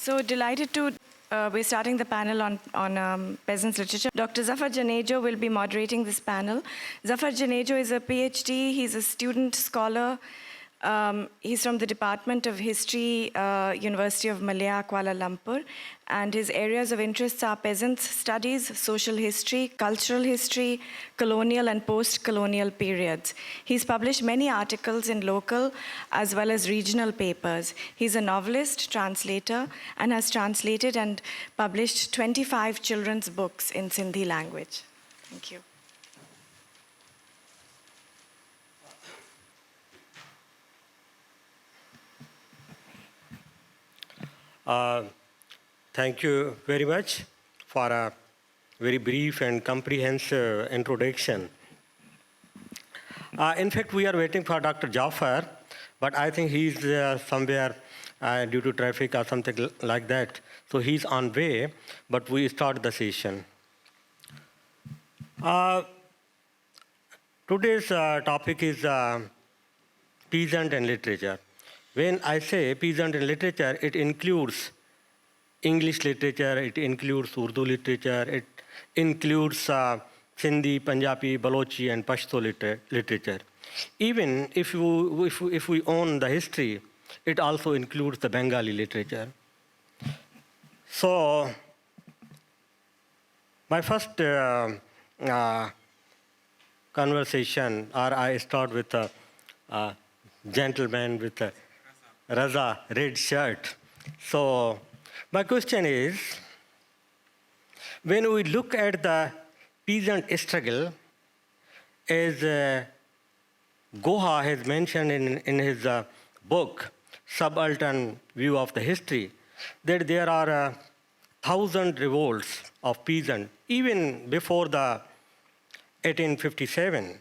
So delighted to, we're starting the panel on peasants literature. Dr. Zafar Janejo will be moderating this panel. Zafar Janejo is a PhD, he's a student scholar. He's from the Department of History, University of Malaya, Kuala Lumpur. And his areas of interest are peasants studies, social history, cultural history, colonial and post-colonial periods. He's published many articles in local as well as regional papers. He's a novelist, translator, and has translated and published 25 children's books in Sindhi language. Thank you. Thank you very much for a very brief and comprehensive introduction. In fact, we are waiting for Dr. Jafar, but I think he's somewhere due to traffic or something like that. So he's on way, but we start the session. Today's topic is peasant and literature. When I say peasant and literature, it includes English literature, it includes Urdu literature, it includes Sindhi, Punjabi, Balochi, and Pashto literature. Even if we own the history, it also includes the Bengali literature. So, my first conversation, or I start with a gentleman with a Raza red shirt. So, my question is, when we look at the peasant struggle, as Goha has mentioned in his book, Subaltern View of the History, that there are 1,000 revolts of peasants, even before the 1857.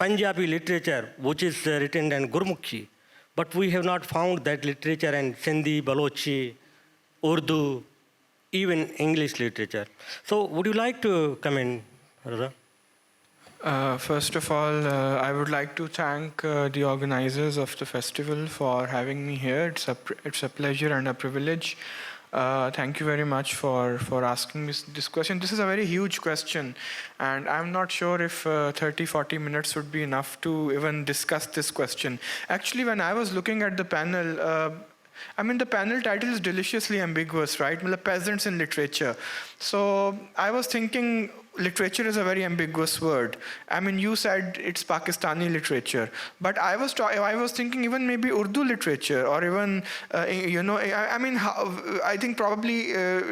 Punjabi literature which is written in Gurmukhi but we have not found that literature in Sindhi, Balochi, Urdu, even English literature. So would you like to come in, Raza? First of all, I would like to thank the organizers of the festival for having me here. It's a pleasure and a privilege. Thank you very much for asking me this question. This is a very huge question, and I'm not sure if 30-40 minutes would be enough to even discuss this question. Actually, when I was looking at the panel, the panel title is deliciously ambiguous, right? Peasants in literature. So I was thinking literature is a very ambiguous word. You said it's Pakistani literature, but I was thinking even maybe Urdu literature or even, I think probably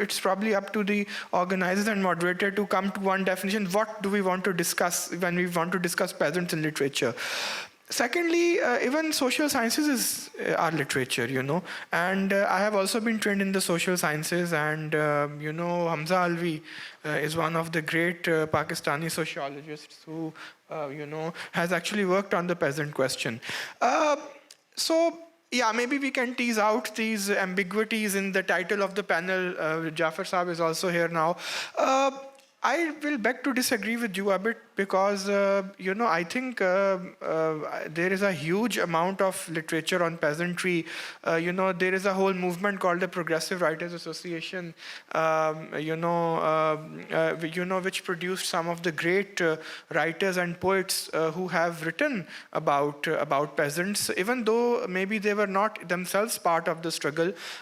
it's probably up to the organizers and moderator to come to one definition. What do we want to discuss when we want to discuss peasants in literature? Secondly, even social sciences are literature, and I have also been trained in the social sciences, and Hamza Alvi is one of the great Pakistani sociologists who, has actually worked on the peasant question. Yeah, maybe we can tease out these ambiguities in the title of the panel. Jafar Saab is also here now. I will beg to disagree with you a bit because, I think there is a huge amount of literature on peasantry. There is a whole movement called the Progressive Writers Association, which produced some of the great writers and poets who have written about peasants, even though maybe they were not themselves part of the struggle.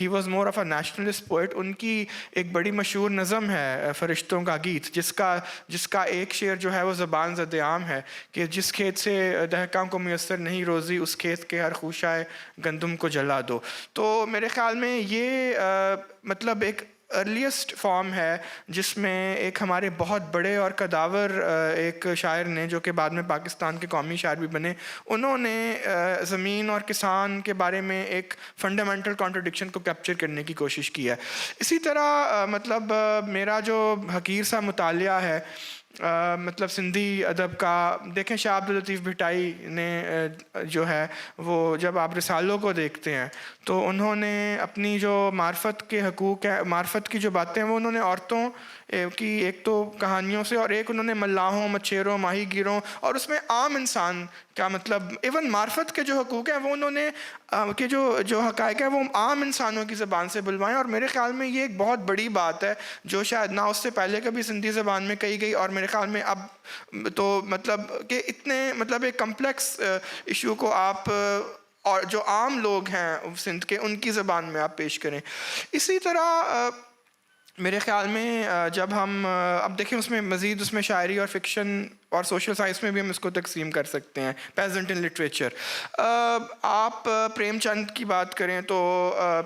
He was more of a nationalist poet. ان کی ایک بڑی مشہور نظم ہے فرشتوں کا گیت, جس کا ایک شعر جو ہے وہ زبان زد عام ہے کہ جس کھیت سے دہقاں کو میسر نہیں روزی, اس کھیت کے ہر خوشائے گندم کو جلا دو. تو میرے خیال میں یہ مطلب ایک ارلیسٹ فارم ہے جس میں ایک ہمارے بہت بڑے اور قداور ایک شاعر نے, جو کہ بعد میں پاکستان کے قومی شاعر بھی بنے, انہوں نے زمین اور کسان کے بارے میں ایک فنڈامنٹل کانٹرڈکشن کو کیپچر کرنے کی کوشش کی ہے. اسی طرح مطلب میرا جو حقیر سا مطالعہ ہے مطلب سندھی ادب کا, دیکھیں شاہ عبداللطیف بھٹائی نے جو ہے وہ جب آپ رسالوں کو دیکھتے ہیں تو انہوں نے اپنی جو معرفت کے حقوق ہے, معرفت کی جو باتیں ہیں وہ انہوں نے عورتوں کی ایک تو کہانیوں سے, اور ایک انہوں نے ملاحوں, مچھیروں, ماہی گیروں, اور اس میں عام انسان کا مطلب ایون معرفت کے جو حقوق ہیں وہ انہوں نے کہ جو حقائق ہیں وہ عام انسانوں کی زبان سے بلوائیں. اور میرے خیال میں یہ ایک بہت بڑی بات ہے جو شاید نہ اس سے پہلے کبھی سندھی زبان میں کہی گئی, اور میرے خیال میں اب تو مطلب کہ اتنے مطلب ایک کمپلیکس ایشو کو آپ اور جو عام لوگ ہیں سندھ کے ان کی زبان میں آپ پیش کریں. اسی طرح میرے خیال میں جب ہم اب دیکھیں اس میں مزید اس میں شاعری اور فکشن اور سوشل سائنس میں بھی ہم اس کو تقسیم کر سکتے ہیں, پیزنٹ ان لٹریچر. آپ پریم چند کی بات کریں تو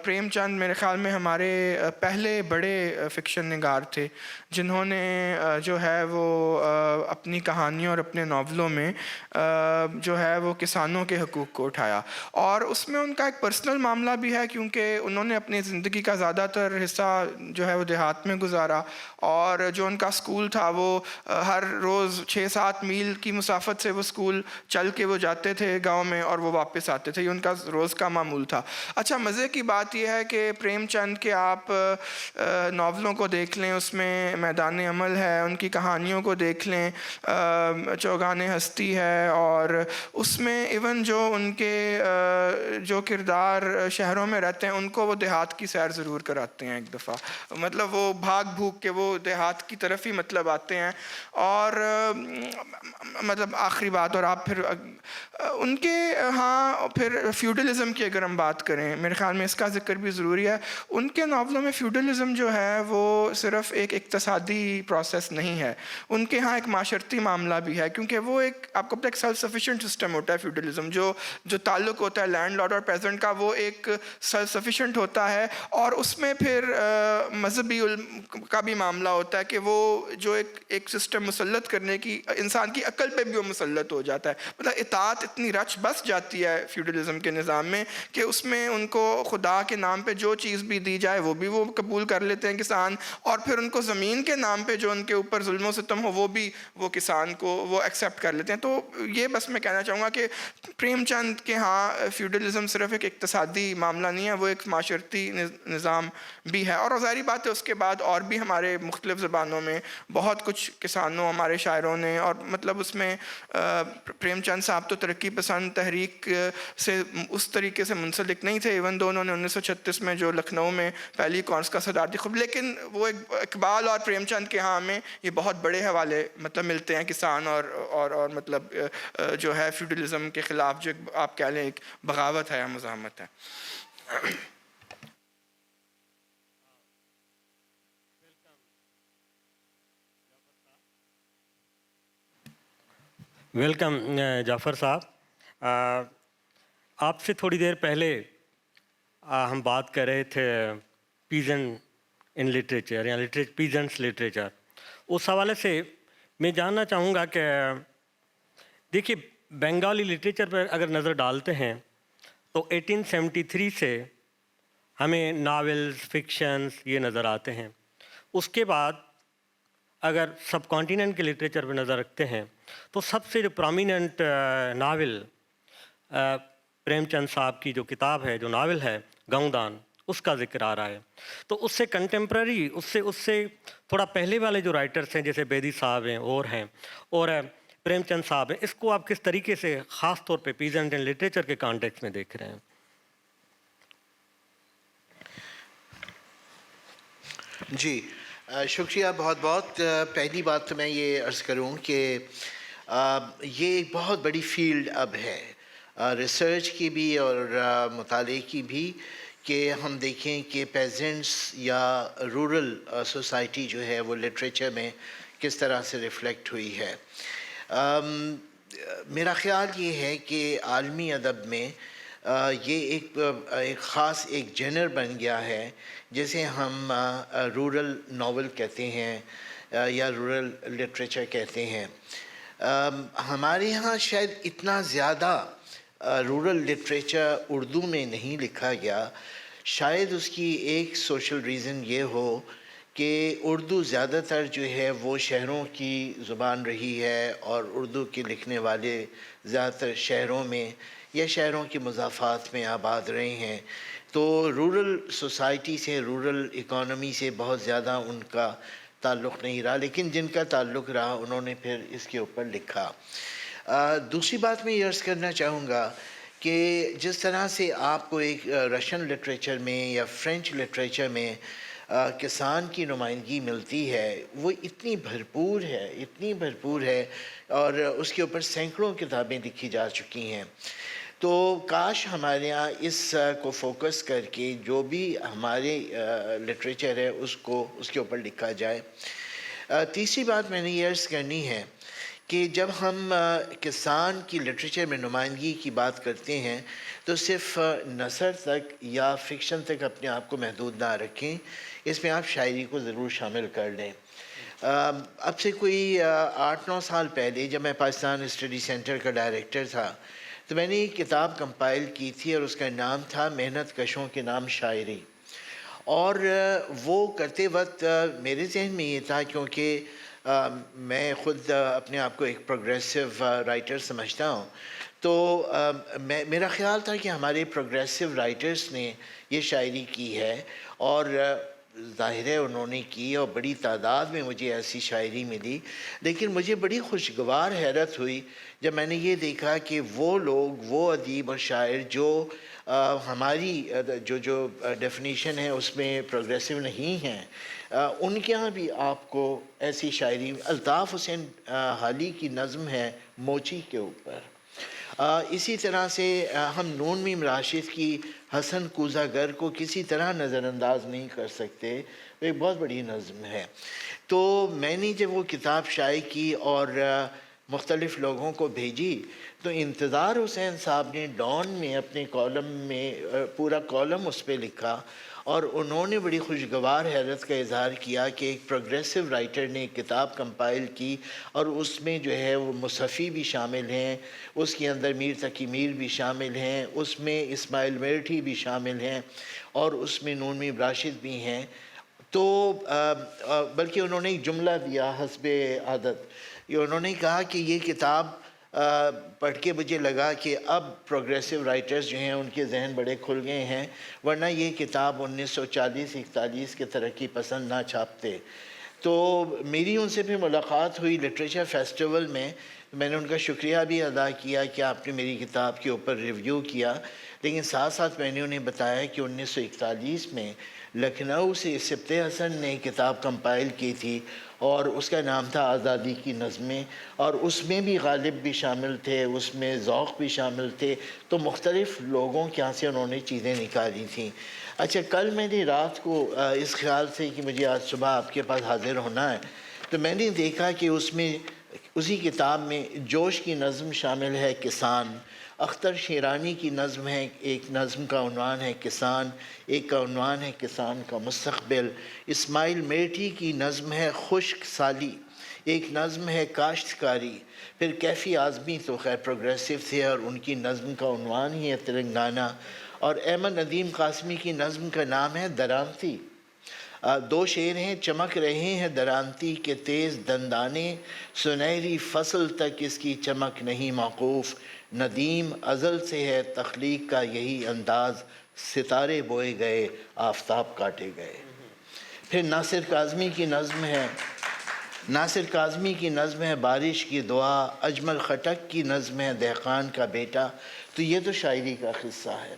پریم چند میرے خیال میں ہمارے پہلے بڑے فکشن نگار تھے جنہوں نے جو ہے وہ اپنی کہانیوں اور اپنے ناولوں میں جو ہے وہ کسانوں کے حقوق کو اٹھایا, اور اس میں ان کا ایک پرسنل معاملہ بھی ہے کیونکہ انہوں نے اپنی زندگی کا زیادہ تر حصہ جو ہے وہ دیہات میں گزارا, اور جو ان کا اسکول تھا وہ ہر روز 6-7 میل کی مسافت سے وہ اسکول چل کے وہ جاتے تھے گاؤں میں اور وہ واپس آتے تھے, یہ ان کا روز کا معمول تھا. اچھا مزے کی بات یہ ہے کہ پریم چند کے آپ ناولوں کو دیکھ لیں, اس میں میدان عمل ہے, ان کی کہانیوں کو دیکھ لیں, چوگان ہستی ہے, اور اس میں ایون جو ان کے جو کردار شہروں میں رہتے ہیں ان کو وہ دیہات کی سیر ضرور کراتے ہیں ایک دفعہ, مطلب وہ بھاگ بھوک کے وہ دیہات کی طرف ہی مطلب آتے ہیں. اور مطلب آخری بات, اور آپ پھر ان کے ہاں پھر فیوڈلزم کی اگر ہم بات کریں, میرے خیال میں اس کا ذکر بھی ضروری ہے. ان کے ناولوں میں فیوڈلزم جو ہے وہ صرف ایک اقتصادی پروسیس نہیں ہے, ان کے ہاں ایک معاشرتی معاملہ بھی ہے, کیونکہ وہ ایک آپ کو پتہ ایک سیلف سفیشینٹ سسٹم ہوتا ہے فیوڈلزم, جو تعلق ہوتا ہے لینڈ لارڈ اور پیزنٹ کا وہ ایک سیلف سفیشینٹ ہوتا ہے, اور اس میں پھر مذہبی کا بھی معاملہ ہوتا ہے کہ وہ جو ایک سسٹم مسلط کرنے کی انسان کی عقل پہ بھی وہ مسلط ہو جاتا ہے. مطلب اطاعت اتنی رچ بس جاتی ہے فیوڈلزم کے نظام میں کہ اس میں ان کو خدا کے نام پہ جو چیز بھی دی جائے وہ بھی وہ قبول کر لیتے ہیں کسان, اور پھر ان کو زمین کے نام پہ جو ان کے اوپر ظلم و ستم ہو وہ بھی وہ کسان کو وہ ایکسیپٹ کر لیتے ہیں. تو یہ بس میں کہنا چاہوں گا کہ پریم چند کے ہاں فیوڈلزم صرف ایک اقتصادی معاملہ نہیں ہے, وہ ایک معاشرتی نظام بھی ہے. اور ظاہری بات ہے اس کے بعد اور بھی ہمارے مختلف زبانوں میں بہت کچھ کسانوں ہمارے شاعروں نے, اور مطلب اس میں پریم چند صاحب تو ترقی پسند تحریک سے اس طریقے سے منسلک نہیں تھے, ایون دو انہوں نے 1936 میں جو لکھنؤ میں پہلی کانگریس کا صدارتی خطبہ, لیکن وہ اقبال اور پریم چند کے ہاں ہمیں یہ بہت بڑے حوالے مطلب ملتے ہیں کسان اور مطلب جو ہے فیوڈلزم کے خلاف جو آپ کہہ لیں ایک بغاوت ہے یا مزاحمت ہے. ویلکم جعفر صاحب. آپ سے تھوڑی دیر پہلے ہم بات کر رہے تھے پیزن ان لٹریچر یا پیزنٹس لٹریچر. اس حوالے سے میں جاننا چاہوں گا کہ دیکھیے بنگالی لٹریچر پر اگر نظر ڈالتے ہیں تو 1873 سے ہمیں ناولز فکشنز یہ نظر آتے ہیں. اس کے بعد اگر سب کانٹیننٹ کے لٹریچر پہ نظر رکھتے ہیں تو سب سے جو پرومیننٹ ناول پریم چند صاحب کی جو کتاب ہے, جو ناول ہے گاؤں دان, اس کا ذکر آ رہا ہے. تو اس سے کنٹمپرری اس سے تھوڑا پہلے والے جو رائٹرس ہیں جیسے بیدی صاحب ہیں اور پریم چند صاحب ہیں, اس کو آپ کس طریقے سے خاص طور پہ پیزنٹ اینڈ لٹریچر کے کانٹیکس میں دیکھ رہے ہیں؟ جی شکریہ بہت بہت. پہلی بات تو میں یہ عرض کروں کہ یہ ایک بہت بڑی فیلڈ اب ہے ریسرچ کی بھی اور مطالعے کی بھی, کہ ہم دیکھیں کہ پیزنٹس یا رورل سوسائٹی جو ہے وہ لٹریچر میں کس طرح سے ریفلیکٹ ہوئی ہے. میرا خیال یہ ہے کہ عالمی ادب میں یہ ایک خاص ایک جنر بن گیا ہے جسے ہم رورل ناول کہتے ہیں یا رورل لٹریچر کہتے ہیں. ہمارے یہاں شاید اتنا زیادہ رورل لٹریچر اردو میں نہیں لکھا گیا. شاید اس کی ایک سوشل ریزن یہ ہو کہ اردو زیادہ تر جو ہے وہ شہروں کی زبان رہی ہے اور اردو کے لکھنے والے زیادہ تر شہروں میں یا شہروں کی مضافات میں آباد رہے ہیں, تو رورل سوسائٹی سے رورل اکانومی سے بہت زیادہ ان کا تعلق نہیں رہا, لیکن جن کا تعلق رہا انہوں نے پھر اس کے اوپر لکھا. دوسری بات میں یہ عرض کرنا چاہوں گا کہ جس طرح سے آپ کو ایک رشین لٹریچر میں یا فرینچ لٹریچر میں کسان کی نمائندگی ملتی ہے, وہ اتنی بھرپور ہے اور اس کے اوپر سینکڑوں کتابیں لکھی جا چکی ہیں. تو کاش ہمارے یہاں اس کو فوکس کر کے جو بھی ہمارے لٹریچر ہے اس کے اوپر لکھا جائے. تیسری بات میں نے یہ عرض کرنی ہے کہ جب ہم کسان کی لٹریچر میں نمائندگی کی بات کرتے ہیں تو صرف نثر تک یا فکشن تک اپنے آپ کو محدود نہ رکھیں, اس میں آپ شاعری کو ضرور شامل کر لیں. اب سے کوئی 8-9 سال پہلے جب میں پاکستان اسٹڈی سینٹر کا ڈائریکٹر تھا تو میں نے ایک کتاب کمپائل کی تھی اور اس کا نام تھا محنت کشوں کے نام شاعری. اور وہ کرتے وقت میرے ذہن میں یہ تھا, کیونکہ میں خود اپنے آپ کو ایک پروگریسو رائٹر سمجھتا ہوں, تو میرا خیال تھا کہ ہمارے پروگریسو رائٹرز نے یہ شاعری کی ہے اور ظاہر ہے انہوں نے کی اور بڑی تعداد میں مجھے ایسی شاعری ملی. لیکن مجھے بڑی خوشگوار حیرت ہوئی جب میں نے یہ دیکھا کہ وہ لوگ, وہ ادیب اور شاعر جو ہماری جو ڈیفینیشن ہے اس میں پروگریسو نہیں ہیں, ان کے ہاں بھی آپ کو ایسی شاعری. الطاف حسین حالی کی نظم ہے موچی کے اوپر. اسی طرح سے ہم نون میم راشد کی حسن کوزہ گر کو کسی طرح نظر انداز نہیں کر سکتے, وہ ایک بہت بڑی نظم ہے. تو میں نے جب وہ کتاب شائع کی اور مختلف لوگوں کو بھیجی تو انتظار حسین صاحب نے ڈان میں اپنے کالم میں پورا کالم اس پہ لکھا اور انہوں نے بڑی خوشگوار حیرت کا اظہار کیا کہ ایک پروگریسو رائٹر نے ایک کتاب کمپائل کی اور اس میں جو ہے وہ مصفی بھی شامل ہیں, اس کے اندر میر تقی میر بھی شامل ہیں, اس میں اسماعیل میرٹھی بھی شامل ہیں اور اس میں نون میم راشد بھی ہیں. تو بلکہ انہوں نے ایک جملہ دیا حسب عادت, یہ انہوں نے کہا کہ یہ کتاب پڑھ کے مجھے لگا کہ اب پروگریسو رائٹرز جو ہیں ان کے ذہن بڑے کھل گئے ہیں, ورنہ یہ کتاب 1940-41 کے ترقی پسند نہ چھاپتے. تو میری ان سے بھی ملاقات ہوئی لٹریچر فیسٹیول میں نے ان کا شکریہ بھی ادا کیا کہ آپ نے میری کتاب کے اوپر ریویو کیا, لیکن ساتھ ساتھ میں نے انہیں بتایا کہ 1941 میں لکھنؤ سے سبط حسن نے کتاب کمپائل کی تھی اور اس کا نام تھا آزادی کی نظمیں, اور اس میں بھی غالب بھی شامل تھے, اس میں ذوق بھی شامل تھے. تو مختلف لوگوں کے یہاں سے انہوں نے چیزیں نکالی تھیں. اچھا, کل میں نے رات کو اس خیال سے کہ مجھے آج صبح آپ کے پاس حاضر ہونا ہے تو میں نے دیکھا کہ اس میں اسی کتاب میں جوش کی نظم شامل ہے کسان, اختر شیرانی کی نظم ہے, ایک نظم کا عنوان ہے کسان, ایک کا عنوان ہے کسان کا مستقبل. اسماعیل میرٹھی کی نظم ہے خشک سالی, ایک نظم ہے کاشتکاری. پھر کیفی اعظمی تو خیر پروگریسو تھے اور ان کی نظم کا عنوان ہی ہے تلنگانہ. اور احمد ندیم قاسمی کی نظم کا نام ہے درانتی. 2 شعر ہیں, چمک رہے ہیں درانتی کے تیز دندانے, سنہری فصل تک اس کی چمک نہیں موقوف, ندیم ازل سے ہے تخلیق کا یہی انداز, ستارے بوئے گئے آفتاب کاٹے گئے. پھر ناصر کاظمی کی نظم ہے بارش کی دعا, اجمل خٹک کی نظم ہے دہقان کا بیٹا. تو یہ تو شاعری کا قصہ ہے.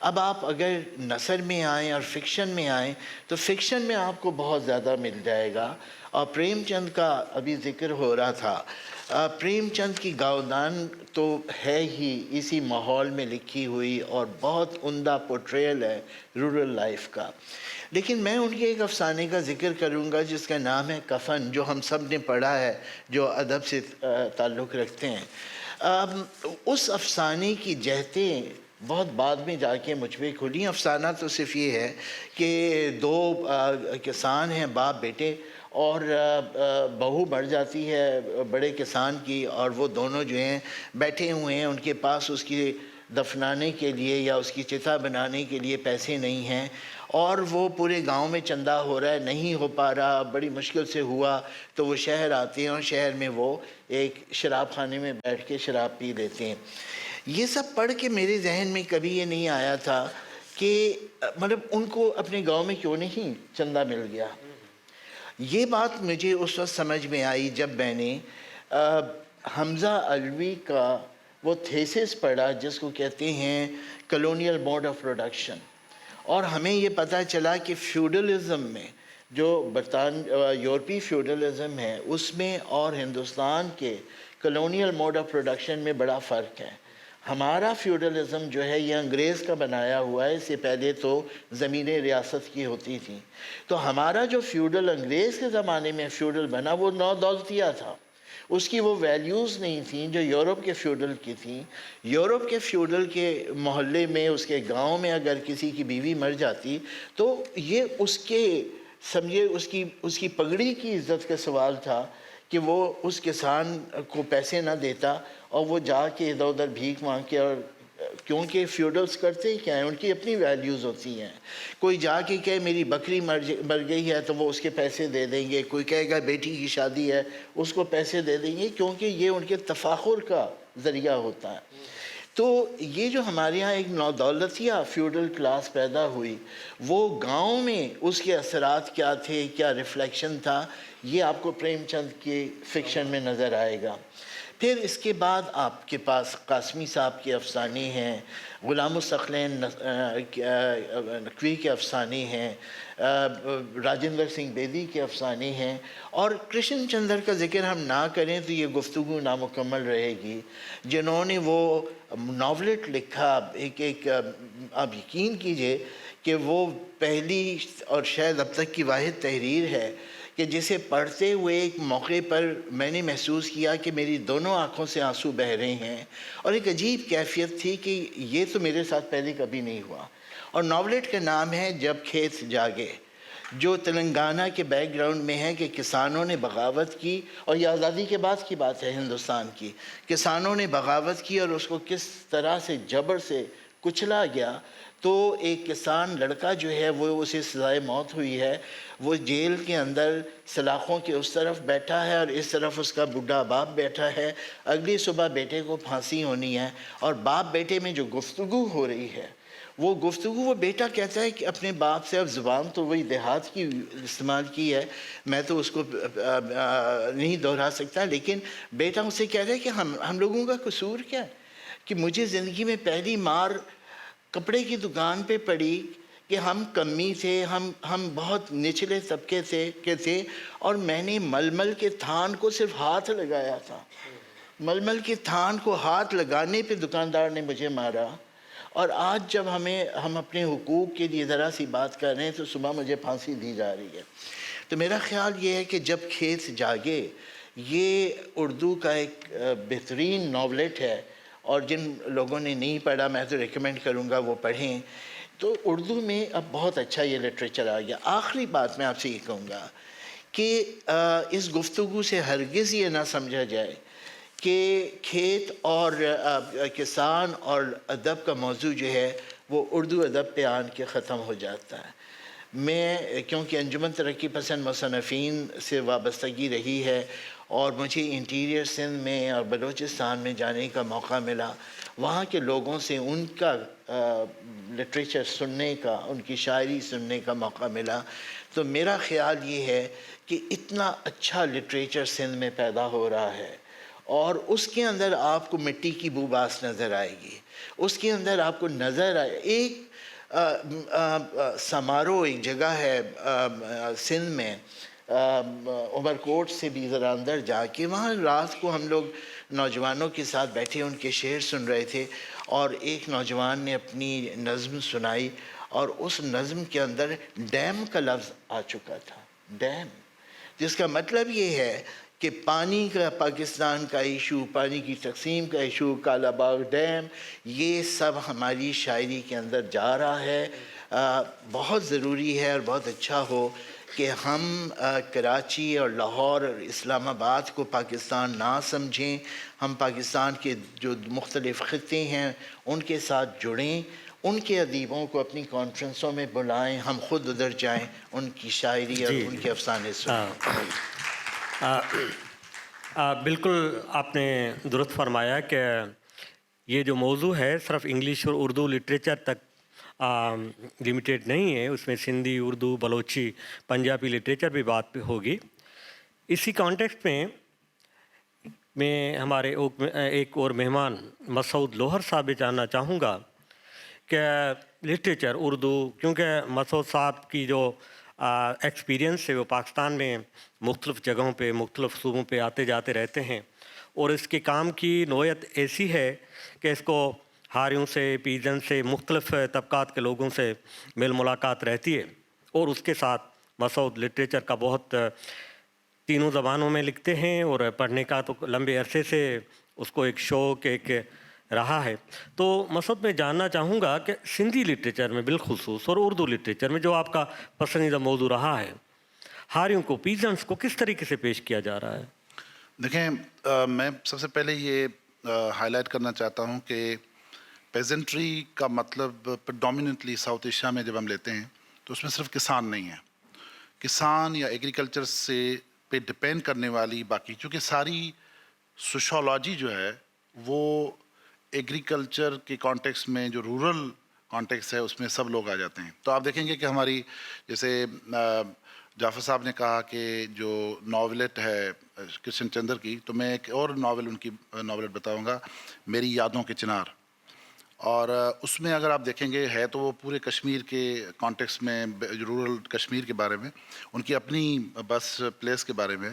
اب آپ اگر نثر میں آئیں اور فکشن میں آئیں تو فکشن میں آپ کو بہت زیادہ مل جائے گا. اور پریم چند کا ابھی ذکر ہو رہا تھا, پریم چند کی گاودان تو ہے ہی اسی ماحول میں لکھی ہوئی اور بہت عمدہ پورٹریل ہے رورل لائف کا. لیکن میں ان کے ایک افسانے کا ذکر کروں گا جس کا نام ہے کفن, جو ہم سب نے پڑھا ہے جو ادب سے تعلق رکھتے ہیں. اس افسانے کی جہتیں بہت بعد میں جا کے مجھ پہ کھلی. افسانہ تو صرف یہ ہے کہ دو کسان ہیں, باپ بیٹے, اور بہو مر جاتی ہے بڑے کسان کی, اور وہ دونوں جو ہیں بیٹھے ہوئے ہیں, ان کے پاس اس کی دفنانے کے لیے یا اس کی چتا بنانے کے لیے پیسے نہیں ہیں, اور وہ پورے گاؤں میں چندہ ہو رہا ہے, نہیں ہو پا رہا, بڑی مشکل سے ہوا تو وہ شہر آتے ہیں, اور شہر میں وہ ایک شراب خانے میں بیٹھ کے شراب پی لیتے ہیں. یہ سب پڑھ کے میرے ذہن میں کبھی یہ نہیں آیا تھا کہ مطلب ان کو اپنے گاؤں میں کیوں نہیں چندہ مل گیا. یہ بات مجھے اس وقت سمجھ میں آئی جب میں نے حمزہ علوی کا وہ تھیسس پڑھا جس کو کہتے ہیں کلونیل موڈ آف پروڈکشن, اور ہمیں یہ پتہ چلا کہ فیوڈلزم میں جو یورپی فیوڈلزم ہے اس میں اور ہندوستان کے کلونیل موڈ آف پروڈکشن میں بڑا فرق ہے. ہمارا فیوڈلزم جو ہے یہ انگریز کا بنایا ہوا ہے, اس سے پہلے تو زمینیں ریاست کی ہوتی تھیں. تو ہمارا جو فیوڈل انگریز کے زمانے میں فیوڈل بنا وہ نو دولتیہ تھا, اس کی وہ ویلیوز نہیں تھیں جو یورپ کے فیوڈل کی تھیں. یورپ کے فیوڈل کے محلے میں, اس کے گاؤں میں اگر کسی کی بیوی مر جاتی تو یہ اس کے سمجھے اس کی پگڑی کی عزت کا سوال تھا کہ وہ اس کسان کو پیسے نہ دیتا اور وہ جا کے ادھر ادھر بھیک مانگ کے, اور کیونکہ فیوڈلز کرتے ہی کیا ہیں, ان کی اپنی ویلیوز ہوتی ہیں. کوئی جا کے کہے میری بکری مر گئی ہے تو وہ اس کے پیسے دے دیں گے, کوئی کہے گا بیٹی کی شادی ہے اس کو پیسے دے دیں گے, کیونکہ یہ ان کے تفاخر کا ذریعہ ہوتا ہے. تو یہ جو ہمارے ہاں ایک نودولتیہ فیوڈل کلاس پیدا ہوئی, وہ گاؤں میں اس کے اثرات کیا تھے, کیا ریفلیکشن تھا, یہ آپ کو پریم چند کے فکشن میں نظر آئے گا. پھر اس کے بعد آپ کے پاس قاسمی صاحب کے افسانے ہیں, غلام الثقلین نقوی کے افسانے ہیں, راجندر سنگھ بیدی کے افسانے ہیں, اور کرشن چندر کا ذکر ہم نہ کریں تو یہ گفتگو نامکمل رہے گی. جنہوں نے وہ ناولٹ لکھا, ایک آپ یقین کیجئے کہ وہ پہلی اور شاید اب تک کی واحد تحریر ہے کہ جسے پڑھتے ہوئے ایک موقع پر میں نے محسوس کیا کہ میری دونوں آنکھوں سے آنسو بہہ رہے ہیں, اور ایک عجیب کیفیت تھی کہ یہ تو میرے ساتھ پہلے کبھی نہیں ہوا. اور ناولٹ کا نام ہے جب کھیت جاگے, جو تلنگانہ کے بیک گراؤنڈ میں ہے کہ کسانوں نے بغاوت کی, اور یہ آزادی کے بعد کی بات ہے ہندوستان کی. کسانوں نے بغاوت کی اور اس کو کس طرح سے جبر سے کچلا گیا. تو ایک کسان لڑکا جو ہے وہ اسے سزائے موت ہوئی ہے, وہ جیل کے اندر سلاخوں کے اس طرف بیٹھا ہے اور اس طرف اس کا بڈھا باپ بیٹھا ہے. اگلی صبح بیٹے کو پھانسی ہونی ہے, اور باپ بیٹے میں جو گفتگو ہو رہی ہے وہ گفتگو, وہ بیٹا کہتا ہے کہ اپنے باپ سے, اب زبان تو وہی دیہات کی استعمال کی ہے, میں تو اس کو نہیں دہرا سکتا, لیکن بیٹا اسے کہتا ہے کہ ہم لوگوں کا قصور کیا ہے کہ مجھے زندگی میں پہلی مار کپڑے کی دکان پہ پڑی کہ ہم کمی تھے, ہم بہت نچلے طبقے تھے, اور میں نے ململ کے تھان کو صرف ہاتھ لگایا تھا. ململ کے تھان کو ہاتھ لگانے پہ دکاندار نے مجھے مارا, اور آج جب ہم اپنے حقوق کے لیے ذرا سی بات کر رہے ہیں تو صبح مجھے پھانسی دی جا رہی ہے. تو میرا خیال یہ ہے کہ جب کھیت جاگے یہ اردو کا ایک بہترین ناولٹ ہے, اور جن لوگوں نے نہیں پڑھا میں تو ریکمینڈ کروں گا وہ پڑھیں. تو اردو میں اب بہت اچھا یہ لٹریچر آ گیا. آخری بات میں آپ سے یہ کہوں گا کہ اس گفتگو سے ہرگز یہ نہ سمجھا جائے کہ کھیت اور کسان اور ادب کا موضوع جو ہے وہ اردو ادب پہ آن کے ختم ہو جاتا ہے. میں کیونکہ انجمن ترقی پسند مصنفین سے وابستگی رہی ہے, اور مجھے انٹیریئر سندھ میں اور بلوچستان میں جانے کا موقع ملا, وہاں کے لوگوں سے ان کا لٹریچر سننے کا, ان کی شاعری سننے کا موقع ملا. تو میرا خیال یہ ہے کہ اتنا اچھا لٹریچر سندھ میں پیدا ہو رہا ہے, اور اس کے اندر آپ کو مٹی کی بوباس نظر آئے گی، اس کے اندر آپ کو نظر آئے ایک سمارو ایک جگہ ہے سندھ میں، عمر کوٹ سے بھی ذرا اندر جا کے، وہاں رات کو ہم لوگ نوجوانوں کے ساتھ بیٹھے ان کے شعر سن رہے تھے، اور ایک نوجوان نے اپنی نظم سنائی، اور اس نظم کے اندر ڈیم کا لفظ آ چکا تھا، ڈیم، جس کا مطلب یہ ہے کہ پانی کا پاکستان کا ایشو، پانی کی تقسیم کا ایشو، کالا باغ ڈیم، یہ سب ہماری شاعری کے اندر جا رہا ہے۔ بہت ضروری ہے اور بہت اچھا ہو کہ ہم کراچی اور لاہور اور اسلام آباد کو پاکستان نہ سمجھیں، ہم پاکستان کے جو مختلف خطے ہیں ان کے ساتھ جڑیں، ان کے ادیبوں کو اپنی کانفرنسوں میں بلائیں، ہم خود ادھر جائیں، ان کی شاعری اور جی ان کے افسانے سنیں۔ بالکل آپ نے درست فرمایا کہ یہ جو موضوع ہے صرف انگلش اور اردو لٹریچر تک لمیٹیڈ نہیں ہے، اس میں سندھی، اردو، بلوچی، پنجابی لٹریچر بھی بات ہوگی۔ اسی کانٹیکسٹ میں ہمارے ایک اور مہمان مسعود لوہر صاحب بھی جاننا چاہوں گا کہ لٹریچر اردو، کیونکہ مسعود صاحب کی جو ایکسپیرینس ہے وہ پاکستان میں مختلف جگہوں پہ، مختلف صوبوں پہ آتے جاتے رہتے ہیں، اور اس کے کام کی نوعیت ایسی ہے کہ اس کو ہاریوں سے، پیجن سے، مختلف طبقات کے لوگوں سے میل ملاقات رہتی ہے، اور اس کے ساتھ مسعود لٹریچر کا بہت تینوں زبانوں میں لکھتے ہیں، اور پڑھنے کا تو لمبے عرصے سے اس کو ایک شوق ایک رہا ہے۔ تو مسعود میں جاننا چاہوں گا کہ سندھی لٹریچر میں بالخصوص اور اردو لٹریچر میں جو آپ کا پسندیدہ موضوع رہا ہے، ہاریوں کو، پیجنس کو کس طریقے سے پیش کیا جا رہا ہے؟ دیکھیں، میں سب سے پہلے یہ ہائی لائٹ کرنا چاہتا ہوں کہ پیزنٹری کا مطلب پریڈومیننٹلی ساؤتھ ایشیا میں جب ہم لیتے ہیں تو اس میں صرف کسان نہیں ہے، کسان یا ایگریکلچر سے پہ ڈپینڈ کرنے والی باقی، چونکہ ساری سوشولوجی جو ہے وہ ایگریکلچر کے کانٹیکس میں، جو رورل کانٹیکس ہے اس میں سب لوگ آ جاتے ہیں۔ تو آپ دیکھیں گے کہ ہماری، جیسے جعفر صاحب نے کہا کہ جو ناولٹ ہے کرشن چندر کی، تو میں ایک اور ناول ان کی ناولٹ بتاؤں گا، میری یادوں کے چنار، اور اس میں اگر آپ دیکھیں گے ہے تو وہ پورے کشمیر کے کانٹیکس میں، رورل کشمیر کے بارے میں، ان کی اپنی بس پلیس کے بارے میں،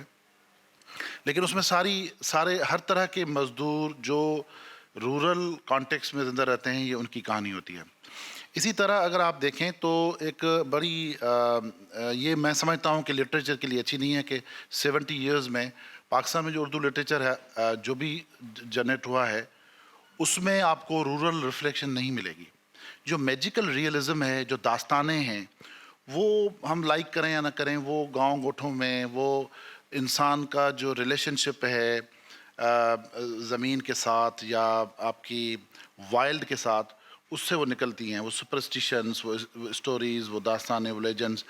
لیکن اس میں سارے ہر طرح کے مزدور جو رورل کانٹیکس میں زندہ رہتے ہیں، یہ ان کی کہانی ہوتی ہے۔ اسی طرح اگر آپ دیکھیں تو ایک بڑی یہ میں سمجھتا ہوں کہ لٹریچر کے لیے اچھی نہیں ہے کہ 70 ایئرز میں پاکستان میں جو اردو لٹریچر ہے جو بھی جنریٹ ہوا ہے، اس میں آپ کو رورل ریفلیکشن نہیں ملے گی۔ جو میجیکل ریئلزم ہے، جو داستانیں ہیں، وہ ہم لائک کریں یا نہ کریں، وہ گاؤں گوٹھوں میں وہ انسان کا جو ریلیشن شپ ہے زمین کے ساتھ یا آپ کی وائلڈ کے ساتھ، اس سے وہ نکلتی ہیں، وہ سپرسٹیشنز، وہ اسٹوریز، وہ داستانیں، وہ لیجنڈز۔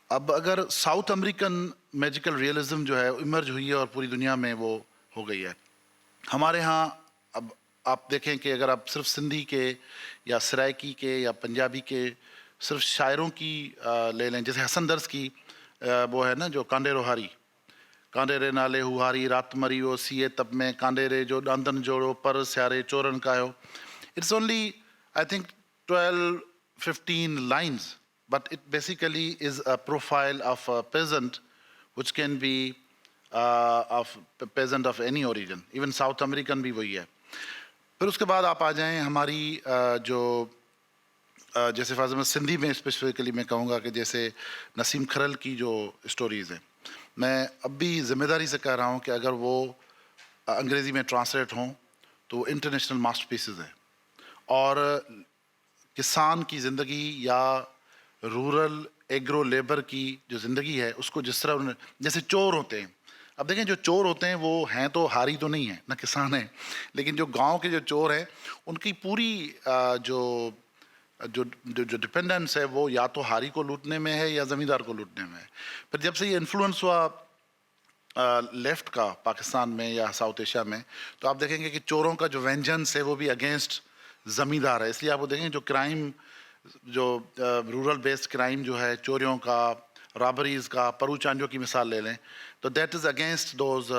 اب اگر ساؤتھ امریکن میجیکل ریئلزم جو ہے ایمرج ہوئی ہے اور پوری دنیا میں وہ ہو گئی ہے۔ ہمارے ہاں اب آپ دیکھیں کہ اگر آپ صرف سندھی کے یا سرائکی کے یا پنجابی کے صرف شاعروں کی لے لیں، جیسے حسن درس کی وہ ہے نا جو کانڈے روہاری، کانڈے رے نالے ہوہاری رات مری وہ سیے تب میں کانڈے رے جو ڈاندن جوڑو پر سیارے چورن کایو۔ It's only, I think, 12-15 lines, but it basically is a profile of a peasant, which can be of a peasant of any origin. Even South American بھی وہی ہے۔ پھر اس کے بعد آپ آ جائیں ہماری جو جیسے فاضل سندھی میں اسپیسیفکلی میں کہوں گا کہ جیسے نسیم کھرل کی جو اسٹوریز ہیں، میں اب بھی ذمہ داری سے کہہ رہا ہوں کہ اگر وہ انگریزی میں ٹرانسلیٹ ہوں تو وہ انٹرنیشنل ماسٹر پیسز ہیں، اور کسان کی زندگی یا رورل ایگرو لیبر کی جو زندگی ہے اس کو جس طرح انہوں نے، جیسے چور ہوتے ہیں، اب دیکھیں جو چور ہوتے ہیں وہ ہیں تو ہاری تو نہیں ہیں، نہ کسان ہیں، لیکن جو گاؤں کے جو چور ہیں ان کی پوری جو ڈپینڈنس ہے وہ یا تو ہاری کو لوٹنے میں ہے یا زمیندار کو لوٹنے میں ہے۔ پھر جب سے یہ انفلوئنس ہوا لیفٹ کا پاکستان میں یا ساؤتھ ایشیا میں، تو آپ دیکھیں گے کہ چوروں کا جو وینجنس ہے وہ بھی اگینسٹ زمیندار ہے۔ اس لیے آپ وہ دیکھیں جو کرائم، جو رورل بیسڈ کرائم جو ہے، چوریوں کا، رابریز کا، پرو چانجو کی مثال لے لیں، تو دیٹ از اگینسٹ دوز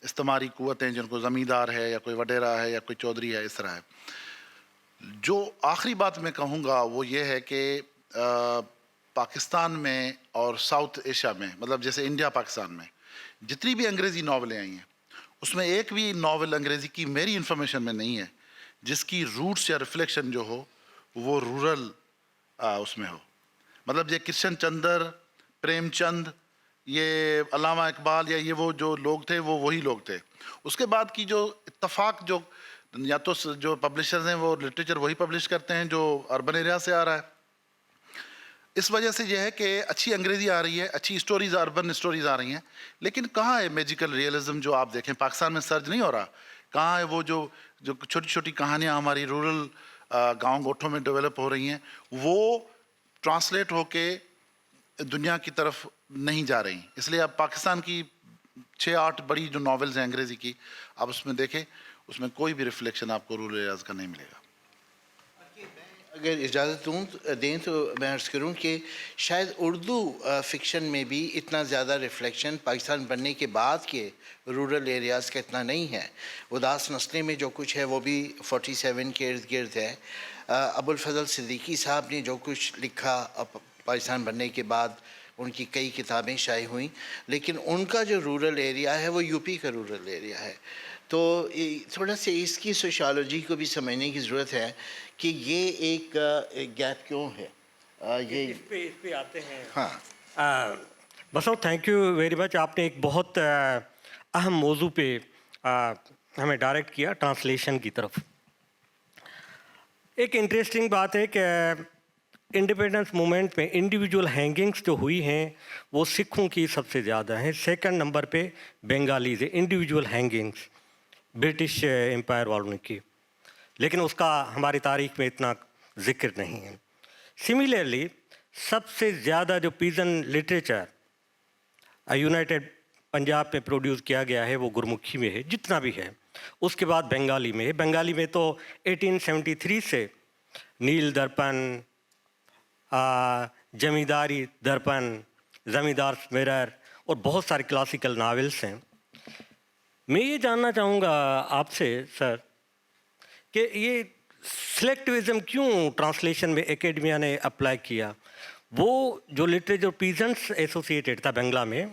استعماری قوتیں جن کو زمیندار ہے یا کوئی وڈیرا ہے یا کوئی چودھری ہے، اس طرح ہے. جو آخری بات میں کہوں گا وہ یہ ہے کہ پاکستان میں اور ساؤتھ ایشیا میں، مطلب جیسے انڈیا پاکستان میں جتنی بھی انگریزی ناولیں آئی ہیں اس میں ایک بھی ناول انگریزی کی میری انفارمیشن میں نہیں ہے جس کی روٹس یا ریفلیکشن جو ہو وہ رورل اس میں ہو. مطلب یہ کرشن چندر، پریم چند، یہ علامہ اقبال یا یہ وہ جو لوگ تھے وہ وہی لوگ تھے. اس کے بعد کی جو اتفاق، جو یا تو جو پبلشرز ہیں وہ لٹریچر وہی پبلش کرتے ہیں جو اربن ایریا سے آ رہا ہے. اس وجہ سے یہ ہے کہ اچھی انگریزی آ رہی ہے، اچھی اسٹوریز، اربن اسٹوریز آ رہی ہیں، لیکن کہاں ہے میجیکل ریئلزم جو آپ دیکھیں پاکستان میں سرج نہیں ہو رہا. کہاں ہے وہ جو چھوٹی چھوٹی کہانیاں ہماری رورل گاؤں گوٹھوں میں ڈیولپ ہو رہی ہیں، وہ ٹرانسلیٹ ہو کے دنیا کی طرف نہیں جا رہی. اس لیے اب پاکستان کی 6-8 بڑی جو ناولز ہیں انگریزی کی، آپ اس میں دیکھیں اس میں کوئی بھی ریفلیکشن آپ کو رورل ایریاز کا نہیں ملے گا. اگر اجازت دیں تو میں عرض کروں کہ شاید اردو فکشن میں بھی اتنا زیادہ ریفلیکشن پاکستان بننے کے بعد کے رورل ایریاز کا اتنا نہیں ہے. اداس نسلیں میں جو کچھ ہے وہ بھی 47 کے ارد گرد ہے. ابو الفضل صدیقی صاحب نے جو کچھ لکھا پاکستان بننے کے بعد، ان کی کئی کتابیں شائع ہوئیں، لیکن ان کا جو رورل ایریا ہے وہ یو پی کا رورل ایریا ہے. تو تھوڑا سا اس کی سوشالوجی کو بھی سمجھنے کی ضرورت ہے کہ یہ ایک گیپ کیوں ہے. یہ اس پہ آتے ہیں. ہاں، بسو تھینک یو ویری مچ. آپ نے ایک بہت اہم موضوع پہ ہمیں ڈائریکٹ کیا، ٹرانسلیشن کی طرف. ایک انٹرسٹنگ بات ہے کہ انڈیپینڈنس مومنٹ میں انڈیویجول ہینگنگس جو ہوئی ہیں وہ سکھوں کی سب سے زیادہ ہیں. سیکنڈ نمبر پہ بنگالیز انڈیویجول ہینگنگس برٹش امپائر والوں نے کی، لیکن اس کا ہماری تاریخ میں اتنا ذکر نہیں ہے. سملرلی سب سے زیادہ جو پیزن لٹریچر یونائٹڈ پنجاب میں پروڈیوس کیا گیا ہے وہ گرمکھی میں ہے، جتنا بھی ہے. اس کے بعد بنگالی میں ہے. بنگالی میں تو 1873 سے نیل درپن، جمینداری درپن، زمیندار مرر اور بہت سارے کلاسیکل ناولس ہیں. میں یہ جاننا چاہوں گا آپ سے سر کہ یہ سلیکٹیوزم کیوں ٹرانسلیشن میں اکیڈمیا نے اپلائی کیا؟ وہ جو لٹریچر پیزنٹس ایسوسیٹیڈ تھا بنگلہ میں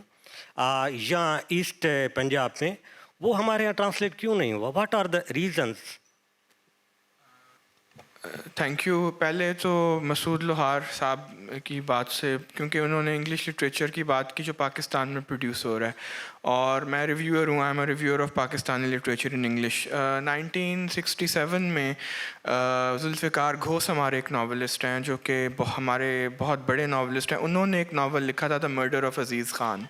یا ایسٹ پنجاب میں، وہ ہمارے یہاں ٹرانسلیٹ کیوں نہیں ہوا؟ What are the reasons? Thank you. پہلے تو مسعود لوہار صاحب کی بات سے، کیونکہ انہوں نے انگلش لٹریچر کی بات کی جو پاکستان میں پروڈیوس ہو رہا ہے، اور میں ریویور ہوں. I am a reviewer of Pakistani literature in English. 1967 میں ذوالفقار گھوس ہمارے ایک ناولسٹ ہیں جو کہ ہمارے بہت بڑے ناولسٹ ہیں. انہوں نے ایک ناول لکھا تھا دا مرڈر آف عزیز خان،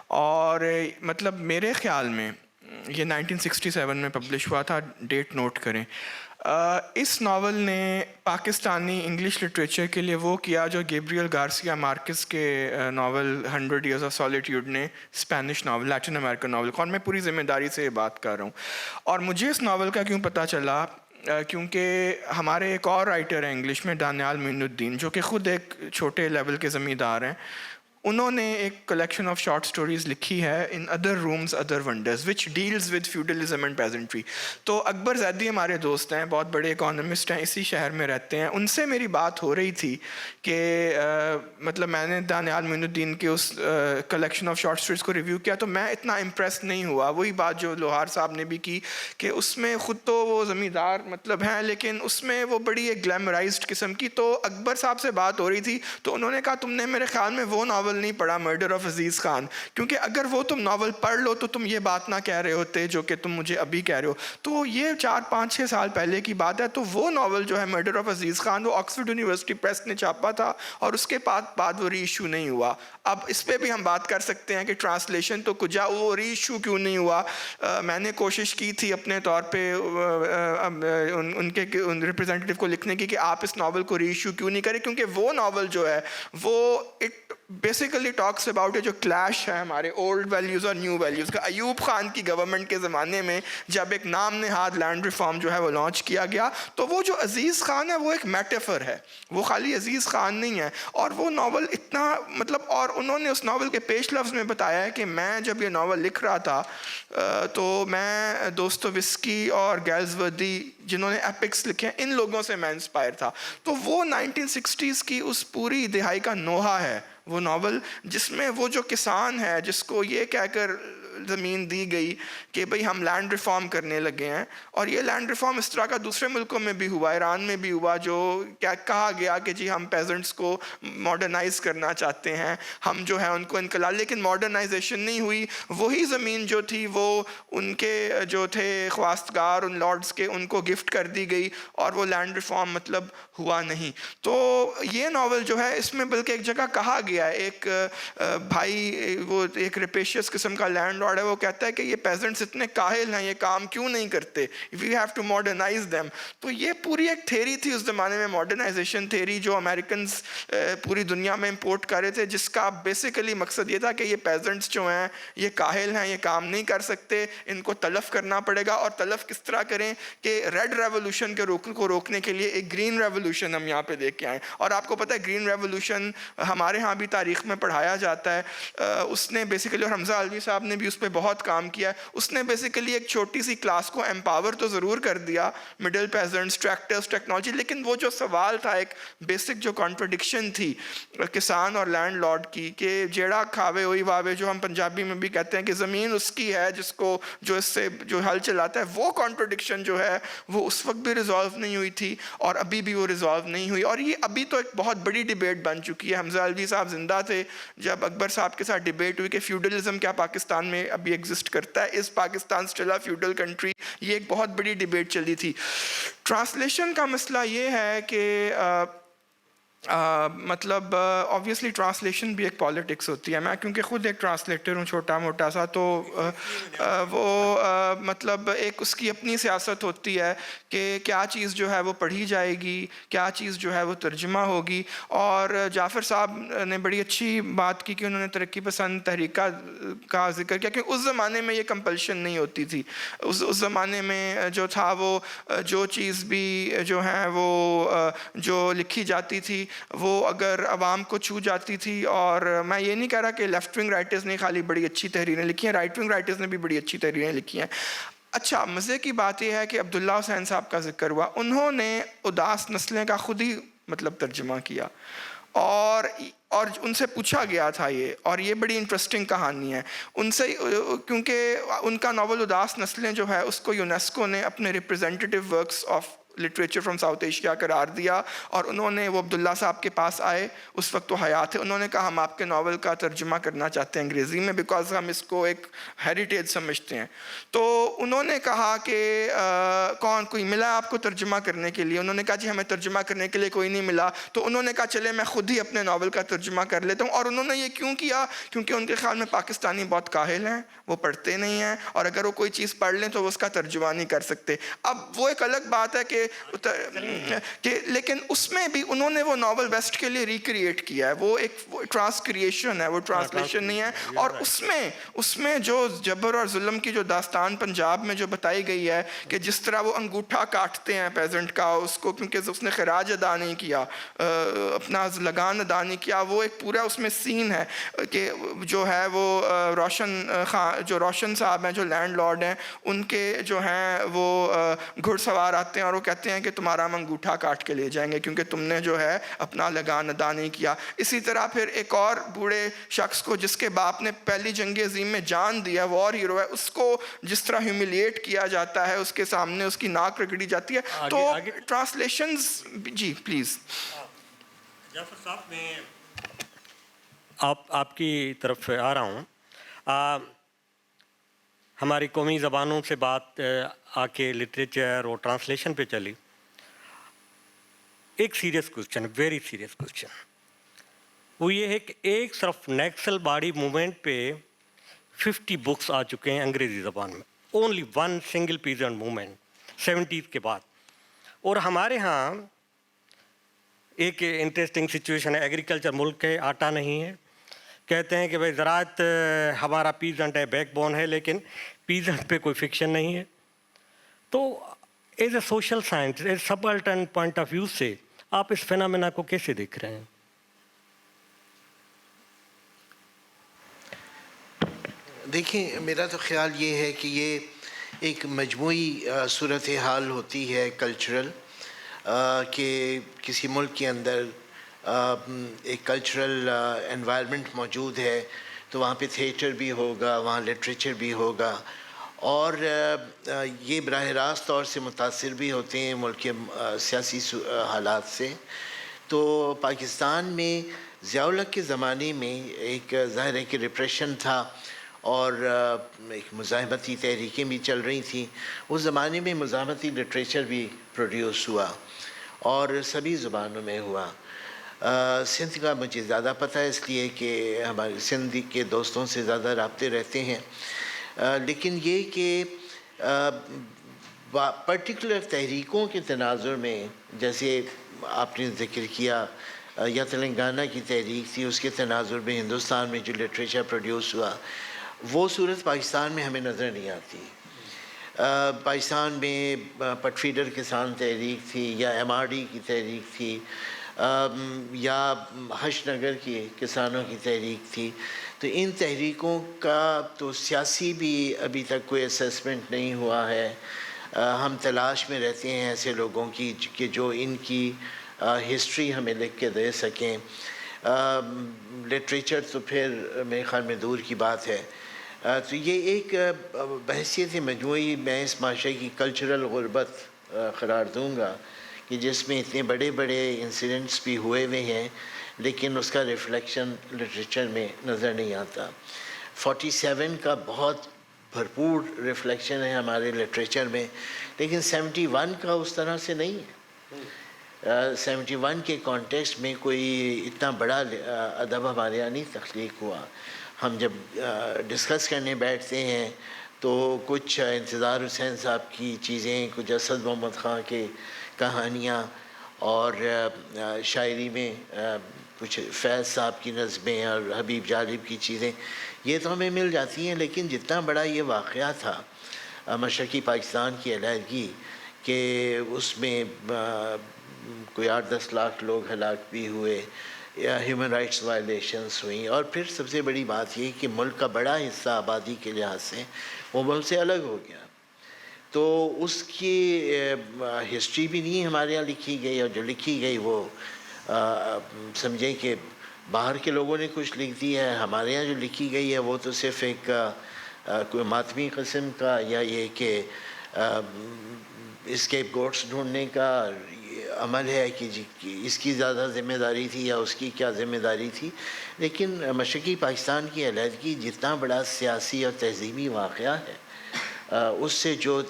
اور مطلب میرے خیال میں یہ 1967 میں پبلش ہوا تھا، ڈیٹ نوٹ کریں. اس ناول نے پاکستانی انگلش لٹریچر کے لیے وہ کیا جو گیبریل گارسیا مارکس کے ناول 100 Years of Solitude نے Spanish novel, Latin American novel کو، اور میں پوری ذمہ داری سے یہ بات کر رہا ہوں. اور مجھے اس ناول کا کیوں پتہ چلا، کیونکہ ہمارے ایک اور رائٹر ہیں انگلش میں، دانیال معین الدین، جو کہ خود ایک چھوٹے لیول کے زمیندار ہیں. انہوں نے ایک کلیکشن آف شارٹ سٹوریز لکھی ہے in other rooms other wonders which deals with feudalism and peasantry. تو اکبر زیدی ہمارے دوست ہیں، بہت بڑے اکانومسٹ ہیں، اسی شہر میں رہتے ہیں. ان سے میری بات ہو رہی تھی کہ مطلب میں نے دانیال معین الدین کے اس کلیکشن آف شارٹ سٹوریز کو ریویو کیا تو میں اتنا امپریس نہیں ہوا. وہی بات جو لوہار صاحب نے بھی کی کہ اس میں خود تو وہ زمیندار مطلب ہیں، لیکن اس میں وہ بڑی ایک گلیمرائزڈ قسم کی. تو اکبر صاحب سے بات ہو رہی تھی تو انہوں نے کہا تم نے میرے خیال میں وہ ناول نہیں پڑھا مرڈر آف عزیز خان، کیونکہ اگر وہ تم ناول پڑھ لو تو تم یہ بات نہ کہہ رہے ہوتے جو کہ تم مجھے ابھی کہہ رہے ہو. تو یہ 4-5-6 سال پہلے کی بات ہے. تو وہ ناول جو ہے مرڈر آف عزیز خان وہ آکسفورڈ یونیورسٹی پریس نے چھاپا تھا اور اس کے بعد وہ ری ایشو نہیں ہوا. اب اس پہ بھی ہم بات کر سکتے ہیں کہ ٹرانسلیشن تو کجا، وہ ری ایشو کیوں نہیں ہوا. میں نے کوشش کی تھی اپنے طور پہ ان کے ریپرزینٹیو کو لکھنے کی کہ آپ اس ناول کو ری ایشو کیوں نہیں کریں، کیونکہ وہ ناول جو ہے وہ اٹ بیسیکلی ٹاکس اباؤٹ جو کلیش ہے ہمارے اولڈ ویلیوز اور نیو ویلیوز کا. ایوب خان کی گورنمنٹ کے زمانے میں جب ایک نام نہاد لینڈ ریفارم جو ہے وہ لانچ کیا گیا, تو وہ جو عزیز خان ہے وہ ایک میٹافر ہے, وہ خالی عزیز خان نہیں ہے. اور وہ ناول اتنا مطلب, اور انہوں نے اس ناول کے پیش لفظ میں بتایا ہے کہ میں جب یہ ناول لکھ رہا تھا تو میں دوستویسکی اور گیلزوردی جنہوں نے ایپکس لکھے ہیں ان لوگوں سے میں انسپائر تھا. تو وہ 1960s کی اس پوری دہائی کا نوحہ ہے وہ ناول, جس میں وہ جو کسان ہے جس کو یہ کہہ کر زمین دی گئی کہ بھئی ہم لینڈ ریفارم کرنے لگے ہیں, اور یہ لینڈ ریفارم اس طرح کا دوسرے ملکوں میں بھی ہوا, ایران میں بھی ہوا, جو کیا کہا گیا کہ جی ہم پیزنٹس کو ماڈرنائز کرنا چاہتے ہیں, ہم جو ہے ان کو انقلاب, لیکن ماڈرنائزیشن نہیں ہوئی. وہی زمین جو تھی وہ ان کے جو تھے خواستگار ان لارڈز کے, ان کو گفٹ کر دی گئی, اور وہ لینڈ ریفارم مطلب ہوا نہیں. تو یہ ناول جو ہے اس میں بلکہ ایک جگہ کہا گیا ہے, ایک بھائی وہ ایک ریپیشیس قسم کا لینڈ لارڈ ہے, وہ کہتا ہے کہ یہ پیزنٹس اتنے کاہل ہیں, یہ کام کیوں نہیں کرتے, we have to modernise them. تو یہ پوری ایک تھیری تھی اس زمانے میں, ماڈرنائزیشن تھیری, جو امریکنز پوری دنیا میں امپورٹ کر رہے تھے, جس کا بیسیکلی مقصد یہ تھا کہ یہ پیزنٹس جو ہیں یہ کاہل ہیں, یہ کام نہیں کر سکتے, ان کو تلف کرنا پڑے گا. اور تلف کس طرح کریں کہ ریڈ ریولوشن کو روکنے کے لیے ایک گرین ریولوشن ہم یہاں پہ دیکھ کے آئیں. اور آپ کو پتہ ہے گرین ریولوشن ہمارے ہاں بھی تاریخ میں پڑھایا جاتا ہے. اس نے بیسیکلی, اور حمزہ الوی صاحب نے بھی اس پہ بہت کام کیا ہے, اس نے بیسیکلی ایک چھوٹی سی کلاس کو امپاور تو ضرور کر دیا, مڈل پیزنٹس, ٹریکٹرز, ٹیکنالوجی, لیکن وہ جو سوال تھا, ایک بیسک جو کانٹرڈکشن تھی کسان اور لینڈ لارڈ کی, کہ جیڑا کھاوے ہوئی واوے, جو ہم پنجابی میں بھی کہتے ہیں کہ زمین اس کی ہے جس کو جو اس سے جو حل چلاتا ہے, وہ کانٹرڈکشن جو ہے وہ اس وقت بھی ریزالو نہیں ہوئی تھی اور ابھی بھی وہ ریزالو نہیں ہوئی. اور یہ ابھی تو ایک بہت بڑی ڈیبیٹ بن چکی ہے. حمزہ الوی صاحب زندہ تھے جب اکبر صاحب کے ساتھ ڈیبیٹ ہوئی کہ فیوڈلزم کیا پاکستان میں ابھی ایگزسٹ کرتا ہے, is Pakistan still a feudal country, یہ ایک بہت بڑی ڈیبیٹ چلی تھی. ٹرانسلیشن کا مسئلہ یہ ہے کہ مطلب آبویسلی ٹرانسلیشن بھی ایک پالیٹکس ہوتی ہے. میں کیونکہ خود ایک ٹرانسلیٹر ہوں چھوٹا موٹا سا, تو وہ مطلب ایک اس کی اپنی سیاست ہوتی ہے کہ کیا چیز جو ہے وہ پڑھی جائے گی, کیا چیز جو ہے وہ ترجمہ ہوگی. اور جعفر صاحب نے بڑی اچھی بات کی کہ انہوں نے ترقی پسند تحریک کا ذکر کیا, کہ اس زمانے میں یہ کمپلشن نہیں ہوتی تھی. اس زمانے میں جو تھا وہ جو چیز بھی جو ہے وہ جو لکھی جاتی تھی وہ اگر عوام کو چھو جاتی تھی. اور میں یہ نہیں کہہ رہا کہ لیفٹ ونگ رائٹرز نے خالی بڑی اچھی تحریریں لکھی ہیں, رائٹ ونگ رائٹرز نے بھی بڑی اچھی تحریریں لکھی ہیں. اچھا, مزے کی بات یہ ہے کہ عبداللہ حسین صاحب کا ذکر ہوا, انہوں نے اداس نسلیں کا خود ہی مطلب ترجمہ کیا, اور ان سے پوچھا گیا تھا یہ, اور یہ بڑی انٹرسٹنگ کہانی ہے ان سے, کیونکہ ان کا ناول اداس نسلیں جو ہے اس کو یونیسکو نے اپنے representative works of literature from south Asia قرار دیا. اور انہوں نے, وہ عبداللہ صاحب کے پاس آئے, اس وقت وہ حیات تھے, انہوں نے کہا ہم آپ کے ناول کا ترجمہ کرنا چاہتے ہیں انگریزی میں, بیکاز ہم اس کو ایک ہیریٹیج سمجھتے ہیں. تو انہوں نے کہا کہ کون کوئی ملا آپ کو ترجمہ کرنے کے لیے؟ انہوں نے کہا جی ہمیں ترجمہ کرنے کے لیے کوئی نہیں ملا. تو انہوں نے کہا چلے میں خود ہی اپنے ناول کا ترجمہ کر لیتا ہوں. اور انہوں نے یہ کیوں کیا؟ کیونکہ ان کے خیال میں پاکستانی بہت کاہل ہیں, وہ پڑھتے نہیں ہیں, اور اگر وہ کوئی چیز پڑھ لیں تو وہ اس کا ترجمہ نہیں کر سکتے. اب وہ ایک الگ بات ہے کہ لیکن اس میں بھی انہوں نے وہ ناول ویسٹ کے لیے ریکریٹ کیا ہے, وہ ایک ٹرانسکریشن ہے, وہ ٹرانسلیشن نہیں ہے. اور اس میں جو جبر اور ظلم کی جو داستان پنجاب میں جو بتائی گئی ہے کہ جس طرح وہ انگوٹھا کاٹتے ہیں پیزنٹ کا اس کو, کیونکہ اس نے خراج ادا نہیں کیا, اپنا لگان ادا نہیں کیا, وہ ایک پورا اس میں سین ہے کہ جو ہے وہ روشن صاحب ہیں جو لینڈ لارڈ ہیں, ان کے جو ہیں وہ گھڑ سوار آتے ہیں اور وہ کہتے ہیں کہ تمہارا ہم انگوٹھا کاٹ کے لے جائیں گے کیونکہ تم نے جو ہے اپنا لگان ادا نہیں کیا. اسی طرح پھر ایک اور بوڑھے شخص کو جس کے باپ نے پہلی جنگ عظیم میں جان دیا, وار ہیرو ہے, اس کو جس طرح ہیوملیٹ کیا جاتا ہے, اس کے سامنے اس کی ناک رگڑی جاتی ہے. تو ٹرانسلیشنز, جی پلیز. جعفر صاحب میں آپ کی طرف آ رہا ہوں. ہماری قومی زبانوں سے بات آ کے لٹریچر اور ٹرانسلیشن پہ چلی. ایک serious question, very serious question, وہ یہ ہے کہ ایک صرف نیکسل باڈی موومنٹ پہ 50 بکس آ چکے ہیں انگریزی زبان میں, only one single peasant movement 70s کے بعد. اور ہمارے ہاں ایک انٹرسٹنگ سچویشن ہے, ایگریکلچر ملک ہے, آٹا نہیں ہے, کہتے ہیں کہ بھائی زراعت ہمارا پیزنٹ ہے، بیک بون ہے، لیکن پیزنٹ پہ کوئی فکشن نہیں ہے. تو as a social science, as subaltern point of view سے آپ اس فینامنا کو کیسے دیکھ رہے ہیں؟ دیکھیں، میرا تو خیال یہ ہے کہ یہ ایک مجموعی صورتحال ہوتی ہے کلچرل، کہ کسی ملک کے اندر ایک کلچرل انوائرمنٹ موجود ہے تو وہاں پہ تھیٹر بھی ہوگا، وہاں لٹریچر بھی ہوگا، اور یہ براہ راست طور سے متاثر بھی ہوتے ہیں ملک کے سیاسی حالات سے. تو پاکستان میں ضیاء الحق کے زمانے میں ایک ظاہر ہے کہ ریپریشن تھا اور ایک مزاحمتی تحریکیں بھی چل رہی تھیں. اس زمانے میں مزاحمتی لٹریچر بھی پروڈیوس ہوا اور سبھی زبانوں میں ہوا. سندھ کا مجھے زیادہ پتہ ہے، اس لیے کہ ہمارے سندھ کے دوستوں سے زیادہ رابطے رہتے ہیں. لیکن یہ کہ پرٹیکولر تحریکوں کے تناظر میں، جیسے آپ نے ذکر کیا یا تلنگانہ کی تحریک تھی، اس کے تناظر میں ہندوستان میں جو لٹریچر پروڈیوس ہوا، وہ صورت پاکستان میں ہمیں نظر نہیں آتی. پاکستان میں پٹ فیڈر کسان تحریک تھی، یا ایم آر ڈی کی تحریک تھی، یا حش نگر کی کسانوں کی تحریک تھی. تو ان تحریکوں کا تو سیاسی بھی ابھی تک کوئی اسیسمنٹ نہیں ہوا ہے. ہم تلاش میں رہتے ہیں ایسے لوگوں کی کہ جو ان کی ہسٹری ہمیں لکھ کے دے سکیں. لٹریچر تو پھر میرے خیال میں دور کی بات ہے. تو یہ ایک بحیثیت مجموعی میں اس معاشرے کی کلچرل غربت قرار دوں گا کہ جس میں اتنے بڑے بڑے انسیڈنٹس بھی ہوئے ہوئے ہیں، لیکن اس کا ریفلیکشن لٹریچر میں نظر نہیں آتا. 47 کا بہت بھرپور ریفلیکشن ہے ہمارے لٹریچر میں، لیکن 71 کا اس طرح سے نہیں ہے. 71 کے کانٹیکسٹ میں کوئی اتنا بڑا ادب ہمارے یہاں نہیں تخلیق ہوا. ہم جب ڈسکس کرنے بیٹھتے ہیں تو کچھ انتظار حسین صاحب کی چیزیں، کچھ اسد محمد خان کے کہانیاں، اور شاعری میں کچھ فیض صاحب کی نظمیں اور حبیب جالب کی چیزیں، یہ تو ہمیں مل جاتی ہیں. لیکن جتنا بڑا یہ واقعہ تھا مشرقی پاکستان کی علیحدگی، کہ اس میں کوئی 8-10 لاکھ لوگ ہلاک بھی ہوئے، یا ہیومن رائٹس وائلیشنس ہوئیں، اور پھر سب سے بڑی بات یہ کہ ملک کا بڑا حصہ آبادی کے لحاظ سے وہ ملک سے الگ ہو گیا. تو اس کی ہسٹری بھی نہیں ہمارے یہاں لکھی گئی، اور جو لکھی گئی وہ سمجھیں کہ باہر کے لوگوں نے کچھ لکھ دی ہے. ہمارے یہاں جو لکھی گئی ہے وہ تو صرف ایک کوئی ماتمی قسم کا، یا یہ کہ اسکیپ گوٹس ڈھونڈنے کا عمل ہے کہ جی اس کی زیادہ ذمہ داری تھی یا اس کی کیا ذمہ داری تھی. لیکن مشرقی پاکستان کی علیحدگی جتنا بڑا سیاسی اور تہذیبی واقعہ ہے، اس سے جو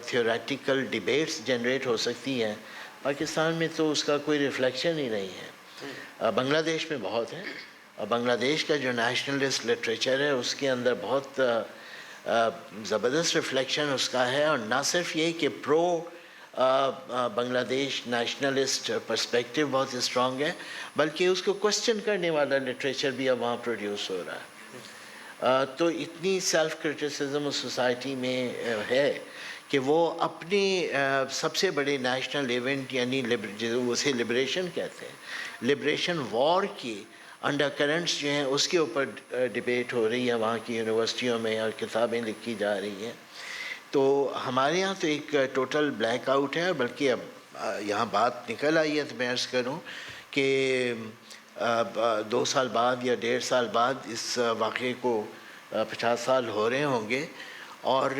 تھیوریٹیکل ڈیبیٹس جنریٹ ہو سکتی ہیں، پاکستان میں تو اس کا کوئی ریفلیکشن ہی نہیں ہے. بنگلہ دیش میں بہت ہے، اور بنگلہ دیش کا جو نیشنلسٹ لٹریچر ہے اس کے اندر بہت زبردست ریفلیکشن اس کا ہے. اور نہ صرف یہ کہ پرو بنگلہ دیش نیشنلسٹ پرسپیکٹیو بہت اسٹرانگ ہے، بلکہ اس کو کوسچن کرنے والا لٹریچر بھی اب وہاں پروڈیوس ہو رہا ہے. تو اتنی سیلف کرٹیسزم اس سوسائٹی میں ہے کہ وہ اپنے سب سے بڑے نیشنل ایونٹ، یعنی اسے لبریشن کہتے ہیں، لبریشن وار کی انڈر کرنٹس جو ہیں اس کے اوپر ڈبیٹ ہو رہی ہے وہاں کی یونیورسٹیوں میں، اور کتابیں لکھی جا رہی ہیں. تو ہمارے یہاں تو ایک ٹوٹل بلیک آؤٹ ہے. بلکہ اب یہاں بات نکل آئی ہے تو میں عرض کروں کہ 2 سال بعد یا 1.5 سال بعد اس واقعے کو 50 سال ہو رہے ہوں گے، اور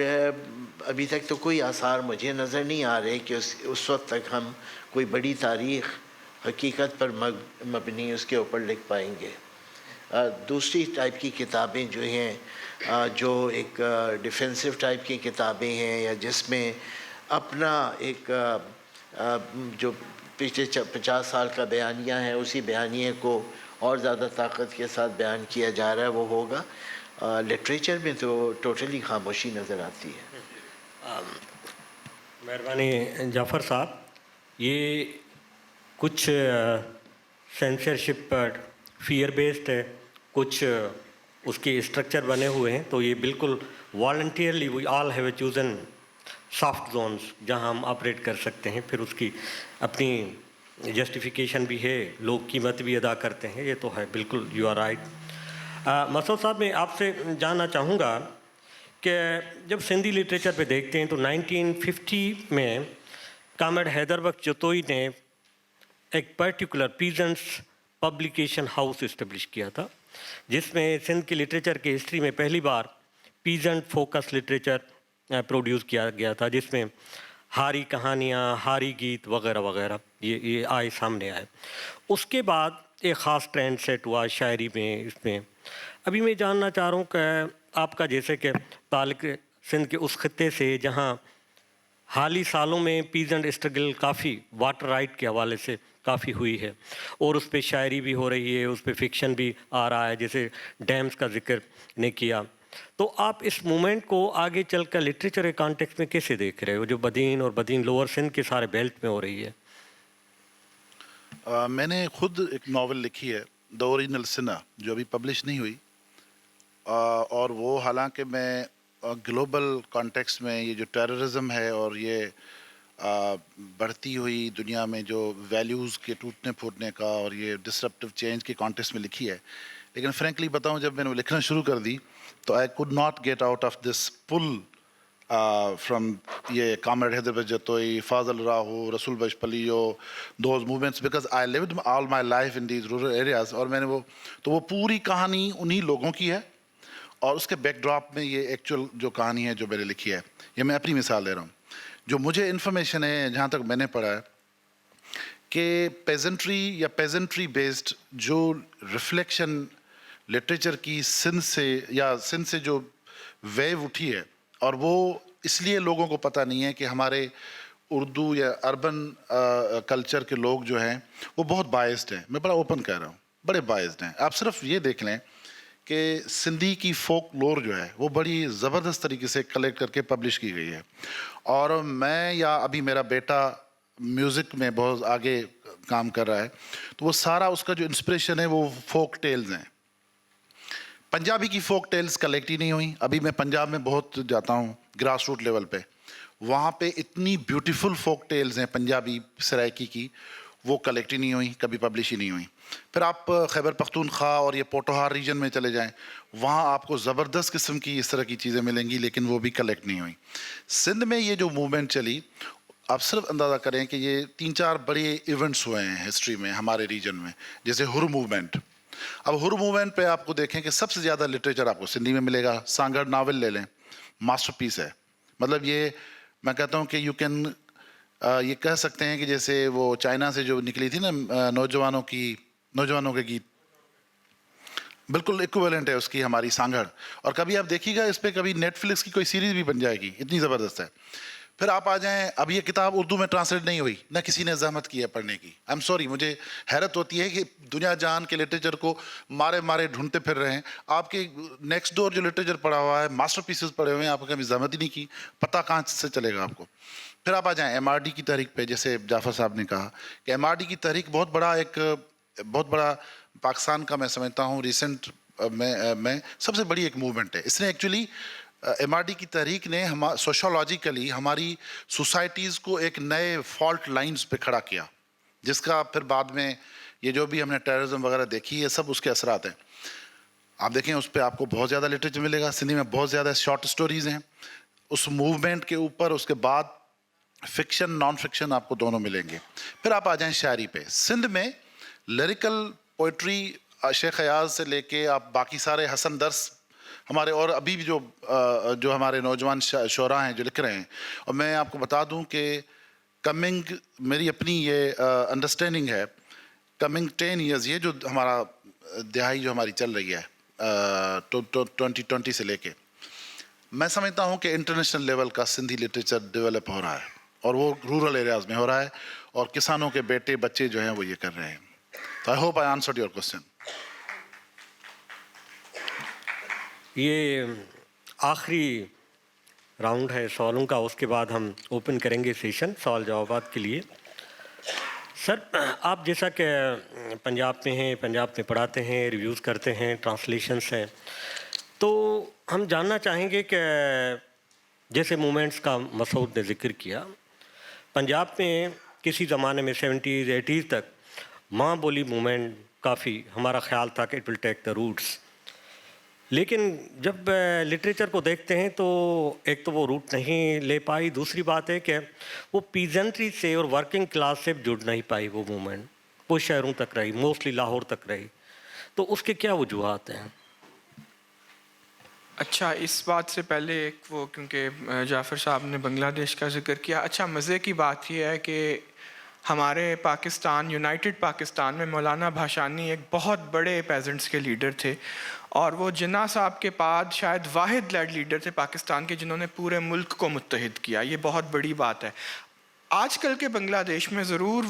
ابھی تک تو کوئی آثار مجھے نظر نہیں آ رہے کہ اس وقت تک ہم کوئی بڑی تاریخ حقیقت پر مبنی اس کے اوپر لکھ پائیں گے. دوسری ٹائپ کی کتابیں جو ہیں، جو ایک ڈیفینسو ٹائپ کی کتابیں ہیں، یا جس میں اپنا ایک جو پچھلے 50 سال کا بیانیہ ہے اسی بیانیے کو اور زیادہ طاقت کے ساتھ بیان کیا جا رہا ہے، وہ ہوگا. لٹریچر میں تو ٹوٹلی خاموشی نظر آتی ہے. مہربانی جعفر صاحب، یہ کچھ سینسرشپ فیئر بیسڈ ہے، کچھ اس کے اسٹرکچر بنے ہوئے ہیں، تو یہ بالکل voluntarily we all have chosen soft zones جہاں ہم آپریٹ کر سکتے ہیں. پھر اس کی اپنی جسٹیفیکیشن بھی ہے، لوگ قیمت بھی ادا کرتے ہیں، یہ تو ہے بالکل. You are right. مسعود صاحب میں آپ سے جاننا چاہوں گا کہ جب سندھی لٹریچر پہ دیکھتے ہیں تو 1950 میں کامریڈ حیدر بخش جتوئی نے ایک particular peasants publication house establish کیا تھا، جس میں سندھ کی لٹریچر کی ہسٹری میں پہلی بار پیزنٹ فوکس لٹریچر پروڈیوس کیا گیا تھا، جس میں ہاری کہانیاں، ہاری گیت وغیرہ وغیرہ یہ آئے سامنے آئے. اس کے بعد ایک خاص ٹرینڈ سیٹ ہوا شاعری میں. اس میں ابھی میں جاننا چاہ رہا ہوں کہ آپ کا جیسے کہ تعلق سندھ کے اس خطے سے جہاں حالی سالوں میں پیزنٹ اسٹرگل کافی واٹر رائٹ کے حوالے سے کافی ہوئی ہے، اور اس پہ شاعری بھی ہو رہی ہے، اس پہ فکشن بھی آ رہا ہے، جیسے ڈیمز کا ذکر نے کیا. تو آپ اس مومنٹ کو آگے چل کر لٹریچر کے کانٹیکس میں کیسے دیکھ رہے ہو جو بدین اور بدین لوور سندھ کے سارے بیلٹ میں ہو رہی ہے؟ میں نے خود ایک ناول لکھی ہے دا اوریجنل سنا، جو ابھی پبلش نہیں ہوئی، اور وہ حالانکہ میں گلوبل کانٹیکس میں یہ جو ٹیررزم ہے اور یہ بڑھتی ہوئی دنیا میں جو ویلیوز کے ٹوٹنے پھوٹنے کا اور یہ ڈسرپٹیو چینج کے کانٹیکس میں لکھی ہے، لیکن فرینکلی بتاؤں جب میں نے وہ لکھنا شروع کر دی تو I could not get out of this pull from یہ comrade Haider Bakhsh Jatoi, Fazil Rahu, Rasool Bakhsh Palijo, those movements, because I lived all my life in these rural areas. اور میں نے وہ پوری کہانی انہی لوگوں کی ہے، اور اس کے بیک ڈراپ میں یہ ایکچوئل جو کہانی ہے جو میں نے لکھی ہے. یہ میں اپنی مثال دے رہا ہوں. جو مجھے انفارمیشن ہے جہاں تک میں نے پڑھا ہے کہ پیزنٹری یا پیزنٹری بیسڈ جو ریفلیکشن لٹریچر کی سندھ سے جو ویو اٹھی ہے، اور وہ اس لیے لوگوں کو پتہ نہیں ہے کہ ہمارے اردو یا اربن کلچر کے لوگ جو ہیں وہ بہت بائسڈ ہیں. میں بڑا اوپن کہہ رہا ہوں، بڑے بائسڈ ہیں. آپ صرف یہ دیکھ لیں کہ سندھی کی فوک لور جو ہے وہ بڑی زبردست طریقے سے کلیکٹ کر کے پبلش کی گئی ہے. اور میں یا ابھی میرا بیٹا میوزک میں بہت آگے کام کر رہا ہے، تو وہ سارا اس کا جو انسپریشن ہے وہ فوک ٹیلز ہیں. پنجابی کی فوک ٹیلز کلیکٹ ہی نہیں ہوئی. ابھی میں پنجاب میں بہت جاتا ہوں گراس روٹ لیول پہ، وہاں پہ اتنی بیوٹیفل فوک ٹیلز ہیں پنجابی سرائکی کی، وہ کلیکٹ ہی نہیں ہوئی، کبھی پبلش ہی نہیں ہوئی. پھر آپ خیبر پختونخوا اور یہ پوٹوہار ریجن میں چلے جائیں، وہاں آپ کو زبردست قسم کی اس طرح کی چیزیں ملیں گی، لیکن وہ بھی کلیکٹ نہیں ہوئی. سندھ میں یہ جو موومنٹ چلی، آپ صرف اندازہ کریں کہ یہ 3-4 بڑے ایونٹس ہوئے ہیں ہسٹری میں ہمارے ریجن میں، جیسے ہر موومنٹ. اب ہر موومنٹ پہ آپ کو دیکھیں کہ سب سے زیادہ لٹریچر آپ کو سندھی میں ملے گا. سانگڑ ناول لے لیں، ماسٹر پیس ہے. مطلب یہ میں کہتا ہوں کہ یو کین یہ کہہ سکتے ہیں کہ جیسے وہ چائنا سے جو نکلی تھی نا نوجوانوں کے گیت، بالکل ایکویلنٹ ہے اس کی ہماری سانگڑ. اور کبھی آپ دیکھیے گا اس پہ کبھی نیٹ فلکس کی کوئی سیریز بھی بن جائے گی، اتنی زبردست ہے. پھر آپ آ جائیں، اب یہ کتاب اردو میں ٹرانسلیٹ نہیں ہوئی، نہ کسی نے زحمت کی ہے پڑھنے کی. آئی ایم سوری، مجھے حیرت ہوتی ہے کہ دنیا جہان کے لٹریچر کو مارے ڈھونڈتے پھر رہے ہیں. آپ کے نیکسٹ ڈور جو لٹریچر پڑھا ہوا ہے، ماسٹر پیسز پڑھے ہوئے ہیں، آپ کو کبھی زحمت ہی نہیں کی، پتہ کہاں سے چلے گا آپ کو. پھر آپ آ جائیں ایم آر ڈی کی تحریک پہ، جیسے جعفر صاحب نے کہا کہ ایم آر ڈی کی تحریک بہت بڑا پاکستان کا میں سمجھتا ہوں ریسنٹ میں سب سے بڑی ایک موومنٹ ہے. اس نے ایکچولی ایم آر ڈی کی تحریک نے سوشولوجیکلی ہماری سوسائٹیز کو ایک نئے فالٹ لائنز پہ کھڑا کیا، جس کا پھر بعد میں یہ جو بھی ہم نے ٹیررزم وغیرہ دیکھی ہے، سب اس کے اثرات ہیں. آپ دیکھیں اس پہ آپ کو بہت زیادہ لٹریچر ملے گا. سندھی میں بہت زیادہ شارٹ سٹوریز ہیں اس موومنٹ کے اوپر. اس کے بعد فکشن نان فکشن آپ کو دونوں ملیں گے. پھر آپ آ جائیں شاعری پہ. سندھ میں لیریکل پوئٹری شیخ ایاز سے لے کے آپ باقی سارے حسن درس ہمارے، اور ابھی بھی جو ہمارے نوجوان شعراء ہیں جو لکھ رہے ہیں. اور میں آپ کو بتا دوں کہ کمنگ میری اپنی یہ انڈرسٹینڈنگ ہے، کمنگ 10 ایئرز، یہ جو ہمارا دہائی جو ہماری چل رہی ہے 2020 سے لے کے، میں سمجھتا ہوں کہ انٹرنیشنل لیول کا سندھی لٹریچر ڈیولپ ہو رہا ہے، اور وہ رورل ایریاز میں ہو رہا ہے، اور کسانوں کے بیٹے بچے جو ہیں وہ یہ کر رہے ہیں. تو I hope I answered your question. یہ آخری راؤنڈ ہے سوالوں کا، اس کے بعد ہم اوپن کریں گے سیشن سوال جوابات کے لیے. سر آپ جیسا کہ پنجاب میں ہیں، پنجاب میں پڑھاتے ہیں، ریویوز کرتے ہیں، ٹرانسلیشنس ہیں، تو ہم جاننا چاہیں گے کہ جیسے مومنٹس کا مسعود نے ذکر کیا، پنجاب میں کسی زمانے میں 70s 80s تک ماں بولی مومنٹ کافی ہمارا خیال تھا کہ it will take the roots, لیکن جب لٹریچر کو دیکھتے ہیں تو ایک تو وہ روٹ نہیں لے پائی، دوسری بات ہے کہ وہ پیزنٹری سے اور ورکنگ کلاس سے جڑ نہیں پائی وہ موومنٹ، وہ شہروں تک رہی، موسٹلی لاہور تک رہی، تو اس کے کیا وجوہات ہیں؟ اچھا، اس بات سے پہلے ایک وہ کیونکہ جعفر صاحب نے بنگلہ دیش کا ذکر کیا، اچھا مزے کی بات یہ ہے کہ ہمارے پاکستان، یونائٹڈ پاکستان میں مولانا بھاشانی ایک بہت بڑے پیزنٹس کے لیڈر تھے، اور وہ جناح صاحب کے بعد شاید واحد لیڈر تھے پاکستان کے جنہوں نے پورے ملک کو متحد کیا. یہ بہت بڑی بات ہے. آج کل کے بنگلہ دیش میں ضرور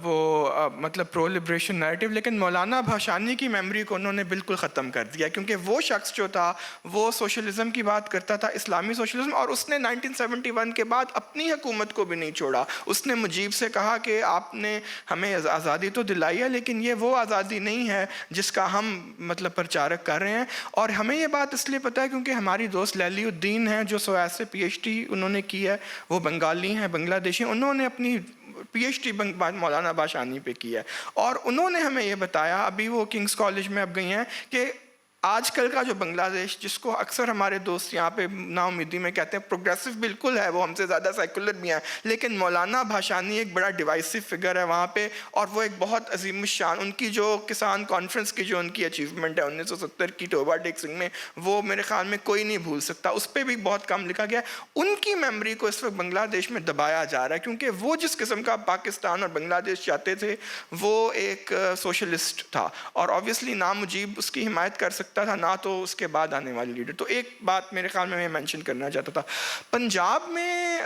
وہ مطلب پرو لبریشن نیریٹو، لیکن مولانا بھاشانی کی میموری کو انہوں نے بالکل ختم کر دیا، کیونکہ وہ شخص جو تھا وہ سوشلزم کی بات کرتا تھا، اسلامی سوشلزم، اور اس نے 1971 کے بعد اپنی حکومت کو بھی نہیں چھوڑا. اس نے مجیب سے کہا کہ آپ نے ہمیں آزادی تو دلائی ہے، لیکن یہ وہ آزادی نہیں ہے جس کا ہم مطلب پرچارک کر رہے ہیں. اور ہمیں یہ بات اس لیے پتہ ہے کیونکہ ہماری دوست لیلی الدین ہیں جو سویس سے PhD انہوں نے کی ہے، وہ بنگالی ہیں، بنگلہ دیشی، انہوں نے اپنی PhD مولانا بھاشانی پہ کی ہے، اور انہوں نے ہمیں یہ بتایا، ابھی وہ کنگز کالج میں اب گئی ہیں، کہ آج کل کا جو بنگلہ دیش، جس کو اکثر ہمارے دوست یہاں پہ نا امیدی میں کہتے ہیں پروگریسو بالکل ہے، وہ ہم سے زیادہ سیکولر بھی ہیں، لیکن مولانا بھاشانی ایک بڑا ڈیوائسو فگر ہے وہاں پہ، اور وہ ایک بہت عظیم الشان، ان کی جو کسان کانفرنس کی جو ان کی اچیومنٹ ہے 1970 کی ٹوبا ٹیک سنگھ میں، وہ میرے خیال میں کوئی نہیں بھول سکتا. اس پہ بھی بہت کم لکھا گیا. ان کی میموری کو اس وقت بنگلہ دیش میں دبایا جا رہا ہے، کیونکہ وہ جس قسم کا پاکستان اور بنگلہ دیش چاہتے تھے وہ ایک سوشلسٹ تھا، اور آبویسلی نہ مجیب اس کی حمایت کر سکتا تھا نہ تو اس کے بعد آنے والی لیڈر. تو ایک بات میرے خیال میں مینشن کرنا چاہتا تھا، پنجاب میں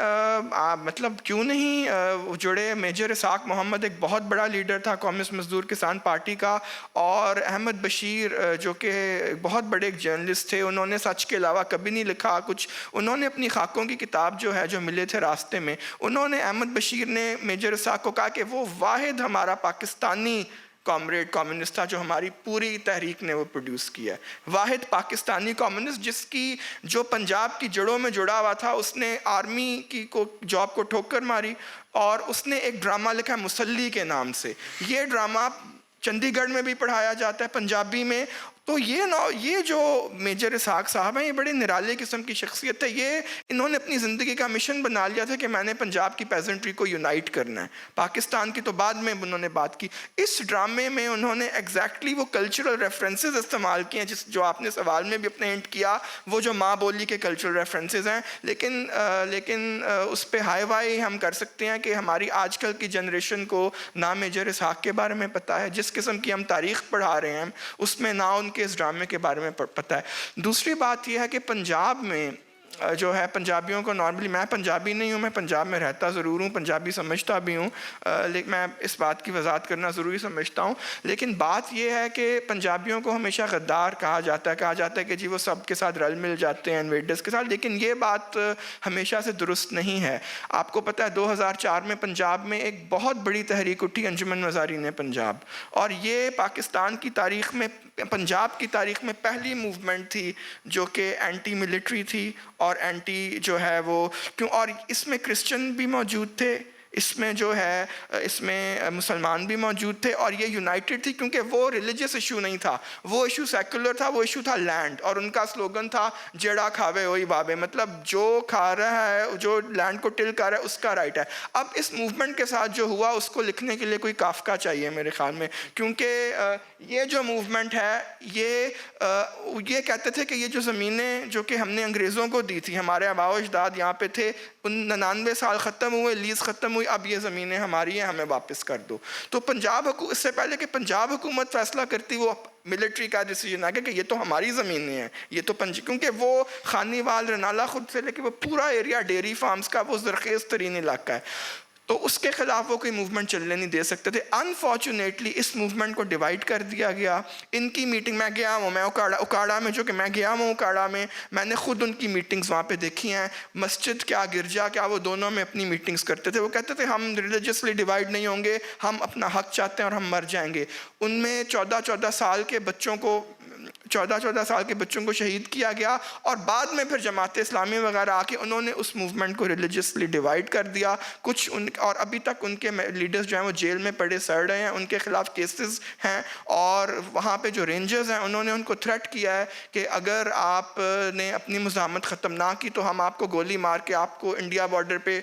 مطلب کیوں نہیں جڑے. میجر اسحاق محمد ایک بہت بڑا لیڈر تھا کمیونسٹ مزدور کسان پارٹی کا، اور احمد بشیر جو کہ بہت بڑے ایک جرنلسٹ تھے، انہوں نے سچ کے علاوہ کبھی نہیں لکھا کچھ. انہوں نے اپنی خاکوں کی کتاب جو ہے، جو ملے تھے راستے میں، انہوں نے احمد بشیر نے میجر اسحاق کو کہا کہ وہ واحد ہمارا پاکستانی کامریڈ کمیونسٹ تھا جو ہماری پوری تحریک نے وہ پروڈیوس کیا ہے، واحد پاکستانی کمیونسٹ جس کی جو پنجاب کی جڑوں میں جڑا ہوا تھا. اس نے آرمی کی کو جاب کو ٹھوکر ماری، اور اس نے ایک ڈرامہ لکھا مسلی کے نام سے. یہ ڈرامہ چندی گڑھ میں بھی پڑھایا جاتا ہے پنجابی میں. تو یہ جو میجر اسحاق صاحب ہیں، یہ بڑے نرالے قسم کی شخصیت ہے. انہوں نے اپنی زندگی کا مشن بنا لیا تھا کہ میں نے پنجاب کی پیزنٹری کو یونائٹ کرنا ہے. پاکستان کی تو بعد میں انہوں نے بات کی. اس ڈرامے میں انہوں نے ایگزیکٹلی وہ کلچرل ریفرنسز استعمال کیے ہیں جو آپ نے سوال میں بھی اپنے ہنٹ کیا، وہ جو ماں بولی کے کلچرل ریفرنسز ہیں. لیکن اس پہ ہائی وائی ہم کر سکتے ہیں کہ ہماری آج کل کی جنریشن کو نہ میجر اسحاق کے بارے میں پتہ ہے، جس قسم کی ہم تاریخ پڑھا رہے ہیں اس میں نہ ان کے اس ڈرامے کے بارے میں پتہ ہے. دوسری بات یہ ہے کہ پنجاب میں جو ہے پنجابیوں کو نارملی، میں پنجابی نہیں ہوں، میں پنجاب میں رہتا ضرور ہوں، پنجابی سمجھتا بھی ہوں، لیکن میں اس بات کی وضاحت کرنا ضروری سمجھتا ہوں. لیکن بات یہ ہے کہ پنجابیوں کو ہمیشہ غدار کہا جاتا ہے کہ جی وہ سب کے ساتھ رل مل جاتے ہیں انویڈرز کے ساتھ، لیکن یہ بات ہمیشہ سے درست نہیں ہے. آپ کو پتہ ہے 2004 میں پنجاب میں ایک بہت بڑی تحریک اٹھی، انجمن وزارین پنجاب، اور یہ پاکستان کی تاریخ میں، پنجاب کی تاریخ میں پہلی موومنٹ تھی جو کہ اینٹی ملٹری تھی اور اینٹی جو ہے وہ کیوں، اور اس میں کرسچن بھی موجود تھے، اس میں جو ہے اس میں مسلمان بھی موجود تھے، اور یہ یونائٹڈ تھی کیونکہ وہ ریلیجیس ایشو نہیں تھا، وہ ایشو سیکولر تھا، وہ ایشو تھا لینڈ. اور ان کا سلوگن تھا جیڑا کھاوے وہی بابے، مطلب جو کھا رہا ہے، جو لینڈ کو ٹل کر رہا ہے اس کا رائٹ ہے. اب اس موومنٹ کے ساتھ جو ہوا اس کو لکھنے کے لیے کوئی کافکا چاہیے میرے خیال میں، کیونکہ یہ جو موومنٹ ہے یہ کہتے تھے کہ یہ جو زمینیں جو کہ ہم نے انگریزوں کو دی تھی، ہمارے آباء و اجداد یہاں پہ تھے، 99 سال ختم ہوئے، لیز ختم ہوئی، اب یہ زمینیں ہماری ہیں، ہمیں واپس کر دو. تو پنجاب اس سے پہلے کہ پنجاب حکومت فیصلہ کرتی، وہ ملٹری کا ڈیسیجن آ گیا کہ یہ تو ہماری زمینیں ہیں، یہ تو کیونکہ وہ خانی وال رنالہ خود سے لے کے وہ پورا ایریا ڈیری فارمز کا وہ زرخیز ترین علاقہ ہے. تو اس کے خلاف وہ کوئی موومنٹ چلنے نہیں دے سکتے تھے. انفارچونیٹلی اس موومنٹ کو ڈیوائڈ کر دیا گیا. ان کی میٹنگ میں گیا ہوں, میں اکاڑا میں, جو کہ میں گیا ہوں اکاڑا میں نے خود ان کی میٹنگز وہاں پہ دیکھی ہیں. مسجد کیا گرجا کیا, وہ دونوں میں اپنی میٹنگز کرتے تھے. وہ کہتے تھے ہم ریلیجسلی ڈیوائڈ نہیں ہوں گے, ہم اپنا حق چاہتے ہیں اور ہم مر جائیں گے. ان میں 14 سال کے بچوں کو شہید کیا گیا, اور بعد میں پھر جماعت اسلامی وغیرہ آ کے انہوں نے اس موومنٹ کو ریلیجسلی ڈیوائڈ کر دیا. کچھ اور ابھی تک ان کے لیڈرز جو ہیں وہ جیل میں پڑے سڑ رہے ہیں, ان کے خلاف کیسز ہیں. اور وہاں پہ جو رینجرز ہیں انہوں نے ان کو تھریٹ کیا ہے کہ اگر آپ نے اپنی مزاحمت ختم نہ کی تو ہم آپ کو گولی مار کے آپ کو انڈیا بارڈر پہ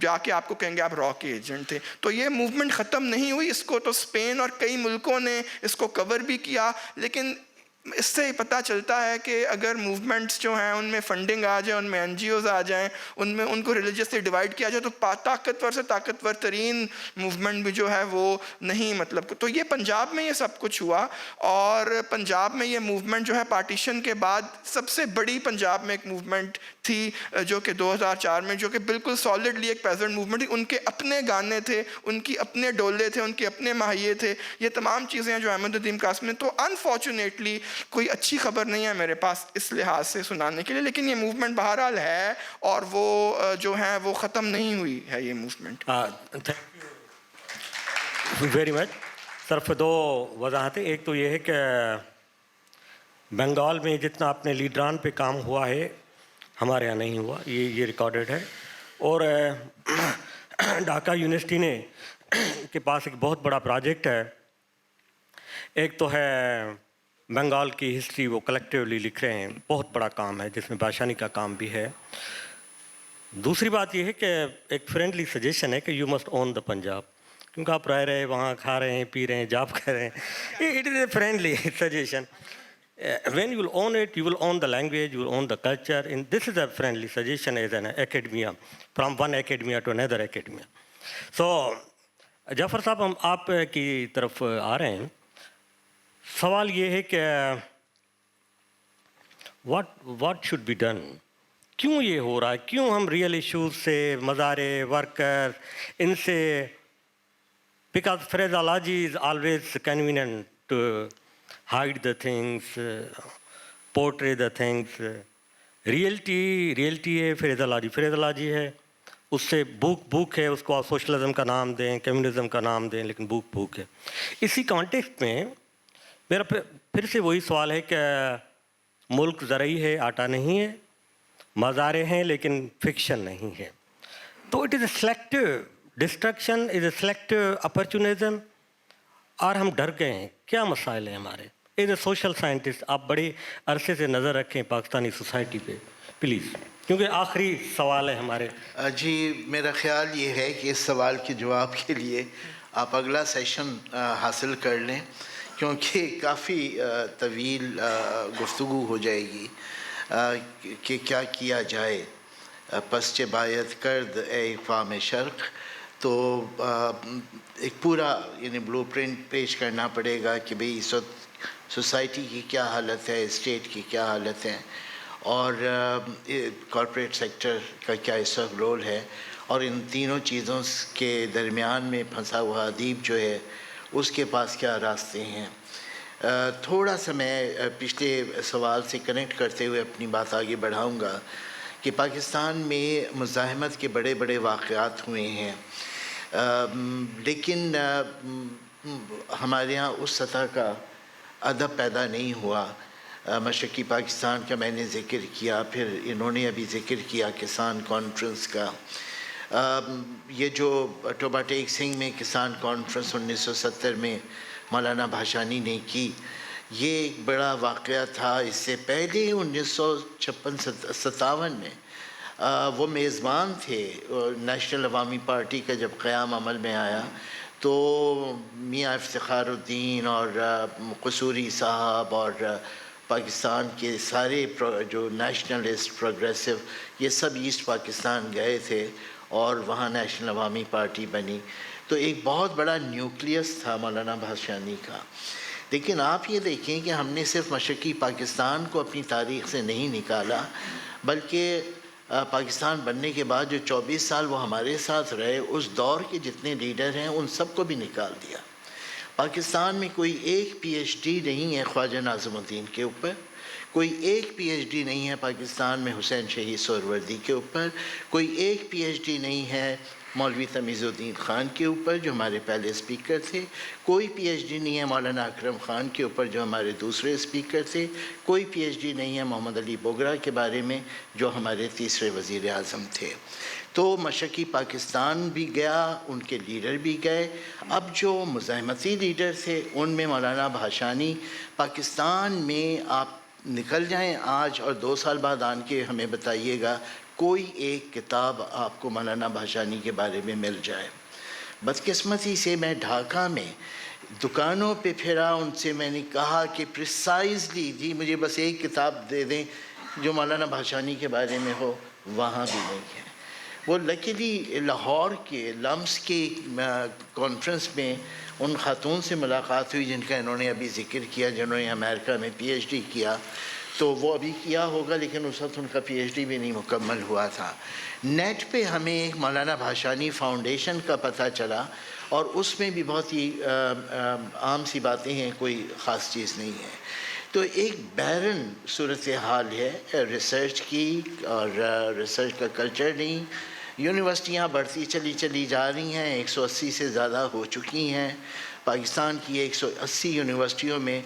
جا کے آپ کو کہیں گے آپ را کے ایجنٹ تھے. تو یہ موومنٹ ختم نہیں ہوئی. اس کو تو اسپین اور کئی ملکوں نے اس کو کور بھی کیا, لیکن اس سے ہی پتہ چلتا ہے کہ اگر موومنٹس جو ہیں ان میں فنڈنگ آ جائے, ان میں این جی اوز آ جائیں, ان کو ریلیجسلی ڈیوائڈ کیا جائے, تو طاقتور سے طاقتور ترین موومنٹ بھی جو ہے وہ نہیں, مطلب تو یہ پنجاب میں یہ سب کچھ ہوا. اور پنجاب میں یہ موومنٹ جو ہے پارٹیشن کے بعد سب سے بڑی پنجاب میں ایک موومنٹ تھی جو کہ 2004 میں, جو کہ بالکل سالڈلی ایک پیزنٹ موومنٹ تھی. ان کے اپنے گانے تھے, ان کی اپنے ڈولے تھے, ان کے اپنے ماہیے تھے. یہ تمام چیزیں ہیں جو احمد الدین قاسم نے. تو انفارچونیٹلی کوئی اچھی خبر نہیں ہے میرے پاس اس لحاظ سے سنانے کے لیے, لیکن یہ موومنٹ بہرحال ہے اور وہ جو ہے وہ ختم نہیں ہوئی ہے یہ موومنٹ. Very much. صرف 2 وضاحتیں. ایک تو یہ ہے کہ بنگال میں جتنا اپنے لیڈران پہ کام ہوا ہے ہمارے یہاں نہیں ہوا, یہ ریکارڈڈ ہے. اور ڈھاکہ یونیورسٹی نے کے پاس ایک بہت بڑا پروجیکٹ ہے. ایک تو ہے بنگال کی ہسٹری, وہ کلیکٹیولی لکھ رہے ہیں, بہت بڑا کام ہے جس میں بادشاہی کا کام بھی ہے. دوسری بات یہ ہے کہ ایک فرینڈلی سجیشن ہے کہ یو مسٹ اون دا پنجاب, کیونکہ آپ رہ رہے ہیں وہاں, کھا رہے ہیں, پی رہے ہیں, جاب کر رہے ہیں. It is a friendly suggestion. When you will own it, you will own the language, you will own the culture. And this is a friendly suggestion as an academia, from one academia to another academia. So, جعفر صاحب, ہم آپ کی طرف آ رہے ہیں. سوال یہ ہے کہ what should be done? کیوں یہ ہو رہا ہے؟ کیوں ہم ریئل ایشوز سے, مزارے, ورکر, ان سے, because phraseology is always convenient to hide the things, portray the things. Reality ہے, فریزالوجی ہے. اس سے بھوک ہے, اس کو آپ سوشلزم کا نام دیں, کمیونزم کا نام دیں, لیکن بھوک ہے. اسی کانٹیکسٹ میں میرا پھر سے وہی سوال ہے کہ ملک زرعی ہے, آٹا نہیں ہے, مزارے ہیں لیکن فکشن نہیں ہے. تو it is a selective destruction, is a selective opportunism. اور ہم ڈر گئے ہیں. کیا مسائل ہیں ہمارے؟ ایز اے سوشل سائنٹسٹ آپ بڑے عرصے سے نظر رکھیں پاکستانی سوسائٹی پہ پلیز, کیونکہ آخری سوال ہے ہمارے. جی, میرا خیال یہ ہے کہ اس سوال کے جواب کے لیے آپ اگلا سیشن حاصل کر لیں, کیونکہ کافی طویل گفتگو ہو جائے گی کہ کیا کیا جائے. پس بایت کرد اے اقوام شرق, تو ایک پورا یعنی بلو پرنٹ پیش کرنا پڑے گا کہ بھئی اس وقت سوسائٹی کی کیا حالت ہے, اسٹیٹ کی کیا حالت ہے, اور کارپوریٹ سیکٹر کا کیا اس وقت رول ہے, اور ان تینوں چیزوں کے درمیان میں پھنسا ہوا ادیب جو ہے اس کے پاس کیا راستے ہیں. تھوڑا سا میں پچھلے سوال سے کنیکٹ کرتے ہوئے اپنی بات آگے بڑھاؤں گا کہ پاکستان میں مزاحمت کے بڑے بڑے واقعات ہوئے ہیں, لیکن ہمارے ہاں اس سطح کا ادب پیدا نہیں ہوا. مشرقی پاکستان کا میں نے ذکر کیا, پھر انہوں نے ابھی ذکر کیا کسان کانفرنس کا. یہ جو ٹوبا ٹیک سنگھ میں کسان کانفرنس 1970 میں مولانا بھاشانی نے کی, یہ ایک بڑا واقعہ تھا. اس سے پہلے 1956-57 میں وہ میزبان تھے نیشنل عوامی پارٹی کا. جب قیام عمل میں آیا تو میاں افتخار الدین اور قصوری صاحب اور پاکستان کے سارے جو نیشنلسٹ پروگریسو یہ سب ایسٹ پاکستان گئے تھے اور وہاں نیشنل عوامی پارٹی بنی. تو ایک بہت بڑا نیوکلیس تھا مولانا بھاشانی کا. لیکن آپ یہ دیکھیں کہ ہم نے صرف مشرقی پاکستان کو اپنی تاریخ سے نہیں نکالا, بلکہ پاکستان بننے کے بعد جو 24 سال وہ ہمارے ساتھ رہے، اس دور کے جتنے لیڈر ہیں ان سب کو بھی نکال دیا۔ پاکستان میں کوئی ایک پی ایچ ڈی نہیں ہے خواجہ ناظم الدین کے اوپر، کوئی ایک پی ایچ ڈی نہیں ہے پاکستان میں حسین شہید سہروردی کے اوپر، کوئی ایک پی ایچ ڈی نہیں ہے مولوی تمیز الدین خان کے اوپر جو ہمارے پہلے اسپیکر تھے، کوئی پی ایچ ڈی نہیں ہے مولانا اکرم خان کے اوپر جو ہمارے دوسرے اسپیکر تھے، کوئی پی ایچ ڈی نہیں ہے محمد علی بوگرا کے بارے میں جو ہمارے تیسرے وزیر اعظم تھے۔ تو مشرقی پاکستان بھی گیا، ان کے لیڈر بھی گئے۔ اب جو مزاحمتی لیڈر تھے ان میں مولانا بھاشانی، پاکستان میں آپ نکل جائیں آج اور 2 سال بعد آن کے ہمیں بتائیے گا کوئی ایک کتاب آپ کو مولانا بھاشانی کے بارے میں مل جائے۔ بدقسمتی سے میں ڈھاکہ میں دکانوں پہ پھرا، ان سے میں نے کہا کہ پریسائزلی جی مجھے بس ایک کتاب دے دیں جو مولانا بھاشانی کے بارے میں ہو، وہاں بھی نہیں ہے۔ وہ لکیلی لاہور کے لمس کے کانفرنس میں ان خاتون سے ملاقات ہوئی جن کا انہوں نے ابھی ذکر کیا، جنہوں نے امریکہ میں پی ایچ ڈی کیا، تو وہ ابھی کیا ہوگا لیکن اس وقت ان کا پی ایچ ڈی بھی نہیں مکمل ہوا تھا۔ نیٹ پہ ہمیں ایک مولانا بھاشانی فاؤنڈیشن کا پتہ چلا اور اس میں بھی بہت ہی عام سی باتیں ہیں، کوئی خاص چیز نہیں ہے۔ تو ایک بیرن صورتحال ہے ریسرچ کی، اور ریسرچ کا کلچر نہیں۔ یونیورسٹیاں بڑھتی چلی جا رہی ہیں، 180 سے زیادہ ہو چکی ہیں۔ پاکستان کی 180 یونیورسٹیوں میں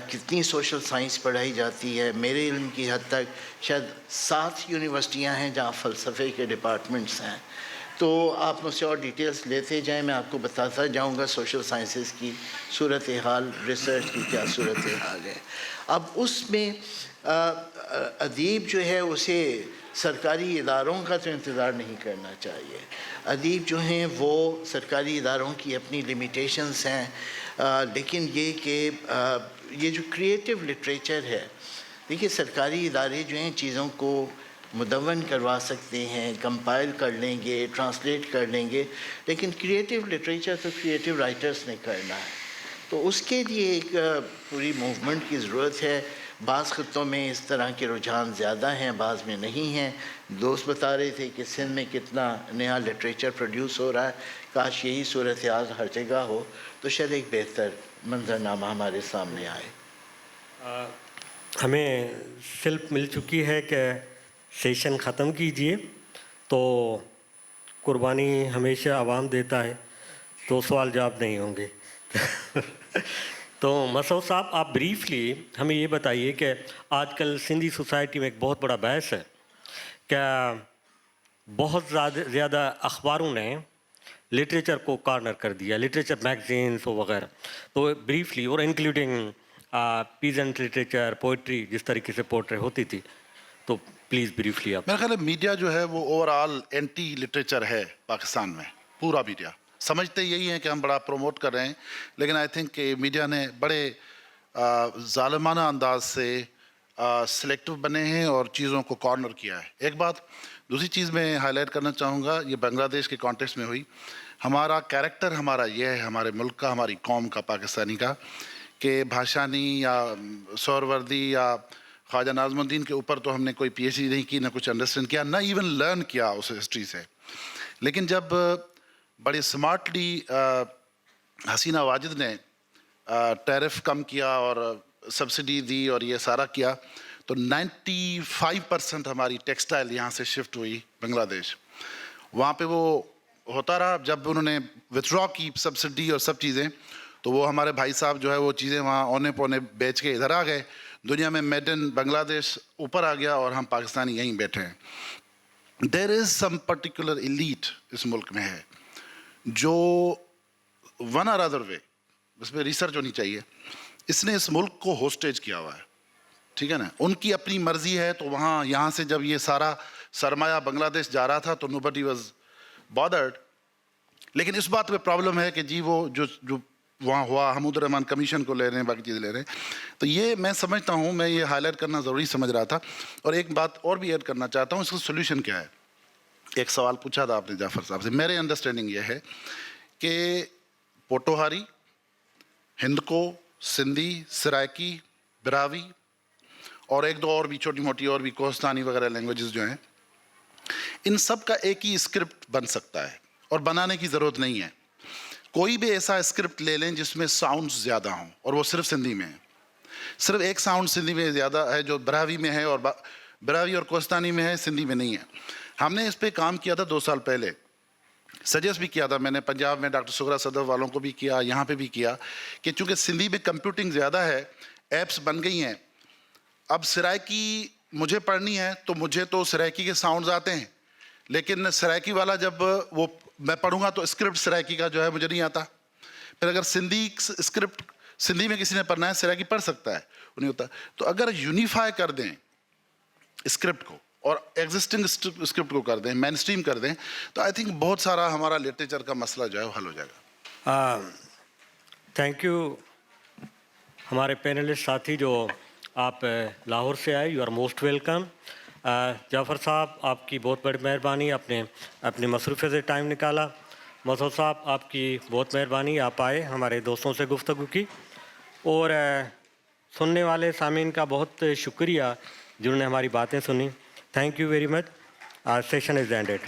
کتنی سوشل سائنس پڑھائی جاتی ہے؟ میرے علم کی حد تک شاید 7 یونیورسٹیاں ہیں جہاں فلسفے کے ڈپارٹمنٹس ہیں۔ تو آپ مجھ سے اور ڈیٹیلز لیتے جائیں، میں آپ کو بتاتا جاؤں گا سوشل سائنسز کی صورتحال، ریسرچ کی کیا صورتحال ہے۔ اب اس میں ادیب جو ہے اسے سرکاری اداروں کا تو انتظار نہیں کرنا چاہیے۔ ادیب جو ہیں وہ سرکاری اداروں کی اپنی لمیٹیشنز ہیں، لیکن یہ کہ یہ جو کریٹیو لٹریچر ہے، دیکھیے سرکاری ادارے جو ہیں چیزوں کو مدون کروا سکتے ہیں، کمپائل کر لیں گے، ٹرانسلیٹ کر لیں گے، لیکن کریٹیو لٹریچر تو کریٹیو رائٹرز نے کرنا ہے۔ تو اس کے لیے ایک پوری موومنٹ کی ضرورت ہے۔ بعض خطوں میں اس طرح کے رجحان زیادہ ہیں، بعض میں نہیں ہیں۔ دوست بتا رہے تھے کہ سندھ میں کتنا نیا لٹریچر پروڈیوس ہو رہا ہے، کاش یہی صورتحال ہر جگہ ہو تو شاید ایک بہتر منظرنامہ ہمارے سامنے آئے۔ ہمیں سلپ مل چکی ہے کہ سیشن ختم کیجئے، تو قربانی ہمیشہ عوام دیتا ہے، تو سوال جواب نہیں ہوں گے۔ تو مسعود صاحب آپ بریفلی ہمیں یہ بتائیے کہ آج کل سندھی سوسائٹی میں ایک بہت بڑا بحث ہے کہ بہت زیادہ اخباروں نے لٹریچر کو کارنر کر دیا، لٹریچر میگزینس وغیرہ، تو بریفلی اور انکلوڈنگ پیزنٹ لٹریچر، پوئٹری جس طریقے سے پورٹری ہوتی تھی، تو پلیز بریفلی آپ۔ میرا خیال ہے میڈیا جو ہے وہ اوور آل اینٹی لٹریچر ہے پاکستان میں، پورا میڈیا سمجھتے یہی ہیں کہ ہم بڑا پروموٹ کر رہے ہیں، لیکن آئی تھنک کہ میڈیا نے بڑے ظالمانہ انداز سے سلیکٹو بنے ہیں اور چیزوں کو کارنر کیا ہے۔ ایک بات، دوسری چیز میں ہائی لائٹ کرنا چاہوں گا، یہ بنگلہ دیش کے کانٹیکسٹ میں ہوئی۔ ہمارا کیریکٹر ہمارا یہ ہے، ہمارے ملک کا، ہماری قوم کا، پاکستانی کا، کہ بھاشانی یا سہروردی یا خواجہ ناظم الدین کے اوپر تو ہم نے کوئی پی ایچ ڈی نہیں کی، نہ کچھ انڈرسٹینڈ کیا، نہ ایون لرن کیا اس ہسٹری سے۔ لیکن جب بڑے سمارٹلی حسینہ واجد نے ٹیرف کم کیا اور سبسڈی دی اور یہ سارا کیا، تو 95% ہماری ٹیکسٹائل یہاں سے شفٹ ہوئی بنگلہ دیش۔ وہاں پہ وہ ہوتا رہا، جب انہوں نے وتھڈرا کی سبسڈی اور سب چیزیں، تو وہ ہمارے بھائی صاحب جو ہے وہ چیزیں وہاں اونے پونے بیچ کے ادھر آ گئے، دنیا میں میڈ ان بنگلہ دیش اوپر آ گیا اور ہم پاکستانی یہیں بیٹھے ہیں۔ دیر از سم پرٹیکولر ایلیٹ اس ملک میں ہے جو ون اور ادر وے، اس پہ ریسرچ ہونی چاہیے، اس نے اس ملک کو ہوسٹیج کیا ہوا ہے، ٹھیک ہے نا، ان کی اپنی مرضی ہے۔ تو وہاں یہاں سے جب یہ سارا سرمایہ بنگلہ دیش جا رہا تھا تو nobody was bothered، لیکن اس بات پہ پرابلم ہے کہ جی وہ جو وہاں ہوا، حمود الرحمن کمیشن کو لے رہے ہیں، باقی چیزیں لے رہے ہیں۔ تو یہ میں سمجھتا ہوں، میں یہ ہائی لائٹ کرنا ضروری سمجھ رہا تھا۔ اور ایک بات اور بھی ایڈ کرنا چاہتا ہوں، اس کا سولوشن کیا ہے۔ ایک سوال پوچھا تھا آپ نے جعفر صاحب سے، میرے انڈرسٹینڈنگ یہ ہے کہ پوٹوہاری، ہندکو، سندھی، سرائکی، براوی اور ایک دو اور بھی چھوٹی موٹی اور بھی کوہستانی وغیرہ لینگویجز جو ہیں، ان سب کا ایک ہی اسکرپٹ بن سکتا ہے اور بنانے کی ضرورت نہیں ہے. کوئی بھی ایسا اسکرپٹ لے لیں جس میں ساؤنڈز زیادہ ہوں اور وہ صرف سندھی میں ہے. صرف ایک ساؤنڈ سندھی میں زیادہ ہے جو براوی میں ہے اور براوی اور کوستانی میں ہے, سندھی میں نہیں ہے. ہم نے اس پہ کام کیا تھا 2 سال پہلے, سجیسٹ بھی کیا تھا میں نے, پنجاب میں ڈاکٹر سغرا صدف والوں کو بھی کیا, یہاں پہ بھی کیا کہ چونکہ سندھی میں کمپیوٹنگ زیادہ ہے, ایپس بن گئی ہیں. اب سرائکی مجھے پڑھنی ہے تو مجھے تو سرائکی کے ساؤنڈز آتے ہیں, لیکن سرائکی والا جب وہ میں پڑھوں گا تو اسکرپٹ سرائکی کا جو ہے مجھے نہیں آتا. پھر اگر سندھی اسکرپٹ سندھی میں کسی نے پڑھنا ہے, سرائکی پڑھ سکتا ہے, وہ نہیں ہوتا. تو اگر یونیفائی کر دیں اسکرپٹ کو اور ایگزسٹنگ اسکرپٹ کو کر دیں, مین اسٹریم کر دیں, تو آئی تھنک بہت سارا ہمارا لٹریچر کا مسئلہ جو ہے وہ حل ہو جائے گا. تھینک یو ہمارے پینلسٹ ساتھی جو آپ لاہور سے آئے, یو آر موسٹ ویلکم. جعفر صاحب آپ کی بہت بڑی مہربانی, آپ نے اپنی مصروفیت سے ٹائم نکالا. مسعود صاحب آپ کی بہت مہربانی, آپ آئے, ہمارے دوستوں سے گفتگو کی. اور سننے والے سامعین کا بہت شکریہ جنہوں نے ہماری باتیں سنی. Thank you very much. Session is ended.